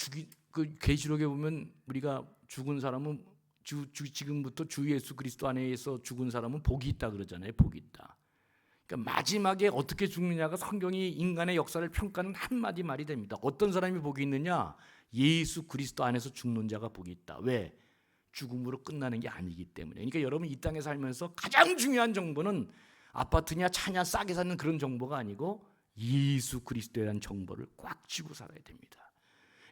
그 계시록에 보면 우리가 죽은 사람은 지금부터 주 예수 그리스도 안에서 죽은 사람은 복이 있다 그러잖아요. 복이 있다. 그러니까 마지막에 어떻게 죽느냐가 성경이 인간의 역사를 평가하는 한마디 말이 됩니다. 어떤 사람이 복이 있느냐? 예수 그리스도 안에서 죽는 자가 복이 있다. 왜? 죽음으로 끝나는 게 아니기 때문에. 그러니까 여러분 이 땅에 살면서 가장 중요한 정보는 아파트냐 차냐 싸게 사는 그런 정보가 아니고 예수 그리스도에 대한 정보를 꽉 쥐고 살아야 됩니다.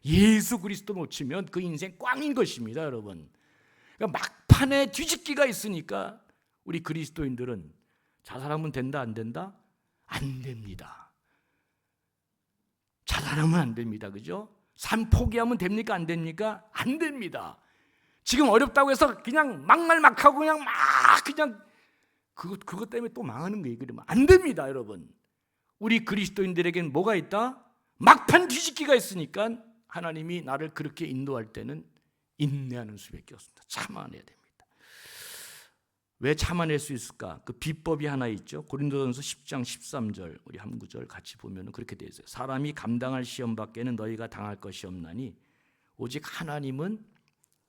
예수 그리스도 놓치면 그 인생 꽝인 것입니다, 여러분. 그러니까 막판에 뒤집기가 있으니까 우리 그리스도인들은 자살하면 된다 안 된다? 안 됩니다. 자살하면 안 됩니다. 그죠? 삶 포기하면 됩니까? 안 됩니까? 안 됩니다. 지금 어렵다고 해서 그냥 막말막하고 그냥 그것 때문에 또 망하는 거예요. 그러면 안 됩니다, 여러분. 우리 그리스도인들에겐 뭐가 있다? 막판 뒤집기가 있으니까 하나님이 나를 그렇게 인도할 때는 인내하는 수밖에 없습니다. 참아내야 됩니다. 왜 참아낼 수 있을까? 그 비법이 하나 있죠. 고린도전서 10장 13절 우리 한 구절 같이 보면 그렇게 되어 있어요. 사람이 감당할 시험 밖에는 너희가 당할 것이 없나니 오직 하나님은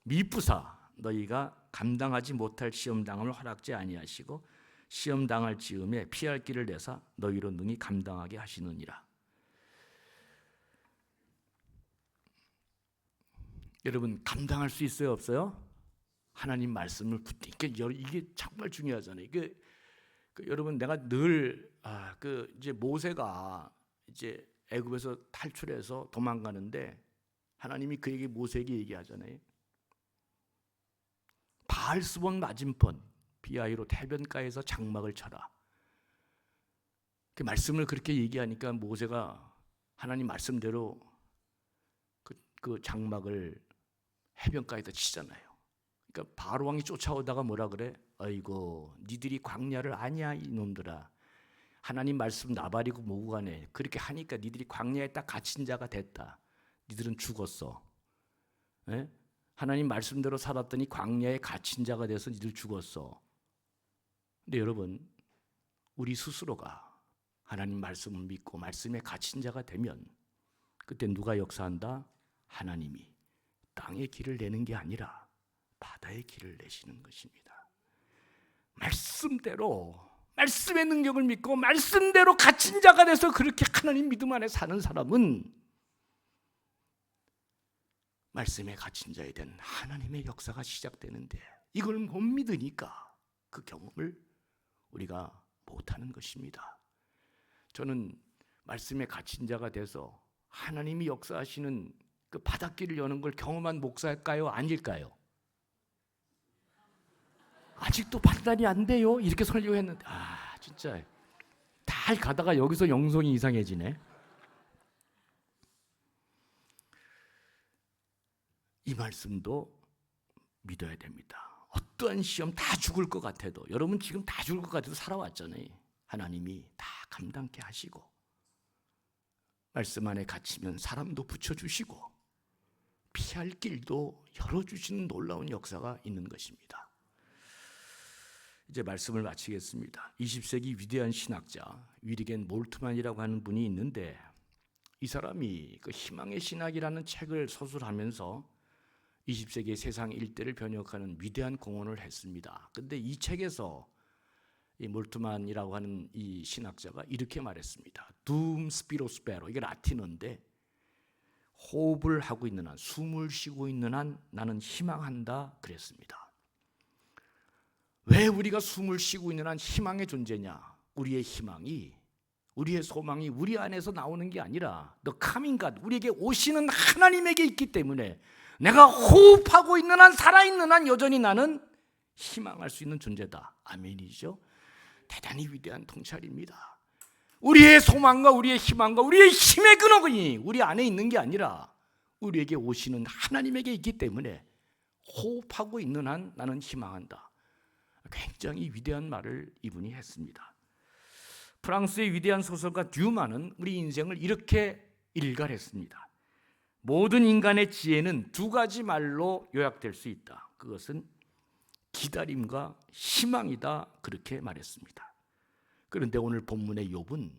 미쁘사 너희가 감당하지 못할 시험 당함을 허락지 아니하시고 시험 당할 즈음에 피할 길을 내사 너희로 능히 감당하게 하시느니라. 여러분 감당할 수 있어요, 없어요? 하나님 말씀을 붙이니까 이게 정말 중요하잖아요. 여러분 내가 늘 이제 모세가 이제 애굽에서 탈출해서 도망가는데 하나님이 그에게 모세에게 얘기하잖아요. 바알스본 맞은편 비아이롯 해변가에서 장막을 쳐라. 그 말씀을 그렇게 얘기하니까 모세가 하나님 말씀대로 그 장막을 해변가에다 치잖아요. 그러니까 바로 왕이 쫓아오다가 뭐라 그래? 아이고 니들이 광야를 아냐 이놈들아. 하나님 말씀 나발이고 뭐고 간에 그렇게 하니까 니들이 광야에 딱 갇힌 자가 됐다. 니들은 죽었어. 에? 하나님 말씀대로 살았더니 광야에 갇힌 자가 돼서 니들 죽었어. 근데 여러분 우리 스스로가 하나님 말씀을 믿고 말씀에 갇힌 자가 되면 그때 누가 역사한다? 하나님이 땅의 길을 내는 게 아니라 바다의 길을 내시는 것입니다. 말씀대로 말씀의 능력을 믿고 말씀대로 갇힌 자가 돼서 그렇게 하나님 믿음 안에 사는 사람은 말씀에 갇힌 자에 대한 하나님의 역사가 시작되는데 이걸 못 믿으니까 그 경험을 우리가 못하는 것입니다. 저는 말씀에 갇힌 자가 돼서 하나님이 역사하시는 그 바닷길을 여는 걸 경험한 목사일까요? 아닐까요? 아직도 판단이 안 돼요. 이렇게 설교했는데 진짜 달 가다가 여기서 영성이 이상해지네. 이 말씀도 믿어야 됩니다. 어떠한 시험 다 죽을 것 같아도, 여러분 지금 다 죽을 것 같아도 살아왔잖아요. 하나님이 다 감당케 하시고, 말씀 안에 갇히면 사람도 붙여주시고 피할 길도 열어주시는 놀라운 역사가 있는 것입니다. 이제 말씀을 마치겠습니다. 20세기 위대한 신학자 위리겐 몰트만이라고 하는 분이 있는데, 이 사람이 그 희망의 신학이라는 책을 서술하면서 20세기의 세상 일대를 번역하는 위대한 공헌을 했습니다. 근데 이 책에서 이 몰트만이라고 하는 이 신학자가 이렇게 말했습니다. 둠 스피로스페로, 이게 라틴어인데 호흡을 하고 있는 한, 숨을 쉬고 있는 한 나는 희망한다 그랬습니다. 왜 우리가 숨을 쉬고 있는 한 희망의 존재냐? 우리의 희망이, 우리의 소망이 우리 안에서 나오는 게 아니라 The coming God, 우리에게 오시는 하나님에게 있기 때문에 내가 호흡하고 있는 한, 살아있는 한 여전히 나는 희망할 수 있는 존재다. 아멘이죠. 대단히 위대한 통찰입니다. 우리의 소망과 우리의 희망과 우리의 힘의 근원이 우리 안에 있는 게 아니라 우리에게 오시는 하나님에게 있기 때문에 호흡하고 있는 한 나는 희망한다. 굉장히 위대한 말을 이분이 했습니다. 프랑스의 위대한 소설가 듀마는 우리 인생을 이렇게 일갈했습니다. 모든 인간의 지혜는 두 가지 말로 요약될 수 있다. 그것은 기다림과 희망이다. 그렇게 말했습니다. 그런데 오늘 본문의 욥은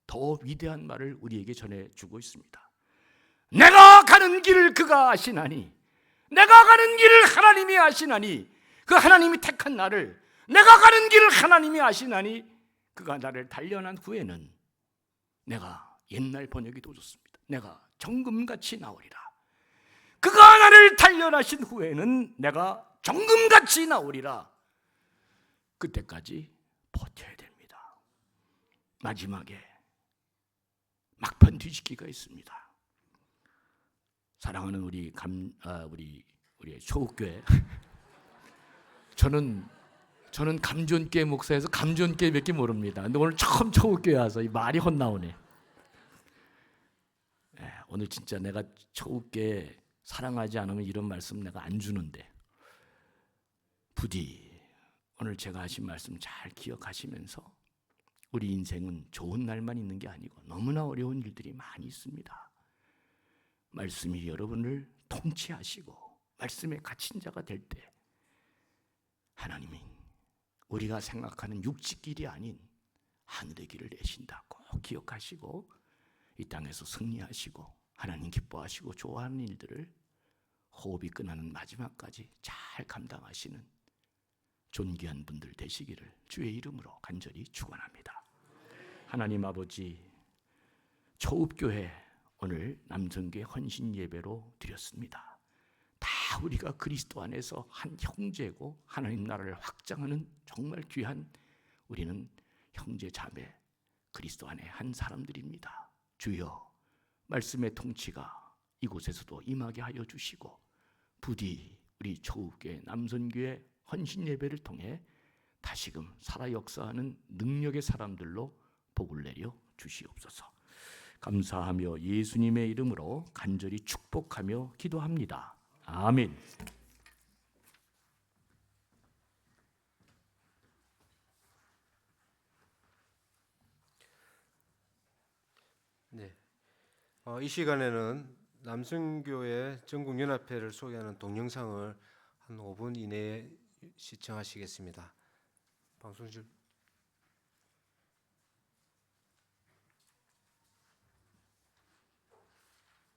더 위대한 말을 우리에게 전해주고 있습니다. 내가 가는 길을 그가 아시나니, 내가 가는 길을 하나님이 아시나니, 그 하나님이 택한 나를, 내가 가는 길을 하나님이 아시나니 그가 나를 단련한 후에는 내가, 옛날 번역이 더 좋습니다, 내가 정금같이 나오리라. 그가 나를 단련하신 후에는 내가 정금같이 나오리라. 그때까지 버텨야 됩니다. 마지막에 막판 뒤집기가 있습니다. 사랑하는 우리 초국교회, 저는 감존교회 목사에서 감존교회밖에 모릅니다. 근데 오늘 처음 초국교회 와서 이 말이 헛나오네. 오늘 진짜 내가 초국교회 사랑하지 않으면 이런 말씀 내가 안 주는데, 부디 오늘 제가 하신 말씀 잘 기억하시면서, 우리 인생은 좋은 날만 있는 게 아니고 너무나 어려운 일들이 많이 있습니다. 말씀이 여러분을 통치하시고 말씀에 갇힌 자가 될 때 하나님이 우리가 생각하는 육지 길이 아닌 하늘의 길을 내신다. 꼭 기억하시고 이 땅에서 승리하시고 하나님 기뻐하시고 좋아하는 일들을 호흡이 끝나는 마지막까지 잘 감당하시는 존귀한 분들 되시기를 주의 이름으로 간절히 축원합니다. 하나님 아버지, 초읍교회 오늘 남성교회 헌신 예배로 드렸습니다. 다 우리가 그리스도 안에서 한 형제고 하나님 나라를 확장하는 정말 귀한, 우리는 형제 자매 그리스도 안에 한 사람들입니다. 주여, 말씀의 통치가 이곳에서도 임하게 하여 주시고 부디 우리 초읍교회 남선교회 헌신 예배를 통해 다시금 살아 역사하는 능력의 사람들로 복을 내려 주시옵소서. 감사하며 예수님의 이름으로 간절히 축복하며 기도합니다. 아멘. 네. 이 시간에는 남성교회 전국연합회를 소개하는 동영상을 한 5분 이내에 시청하시겠습니다. 방송실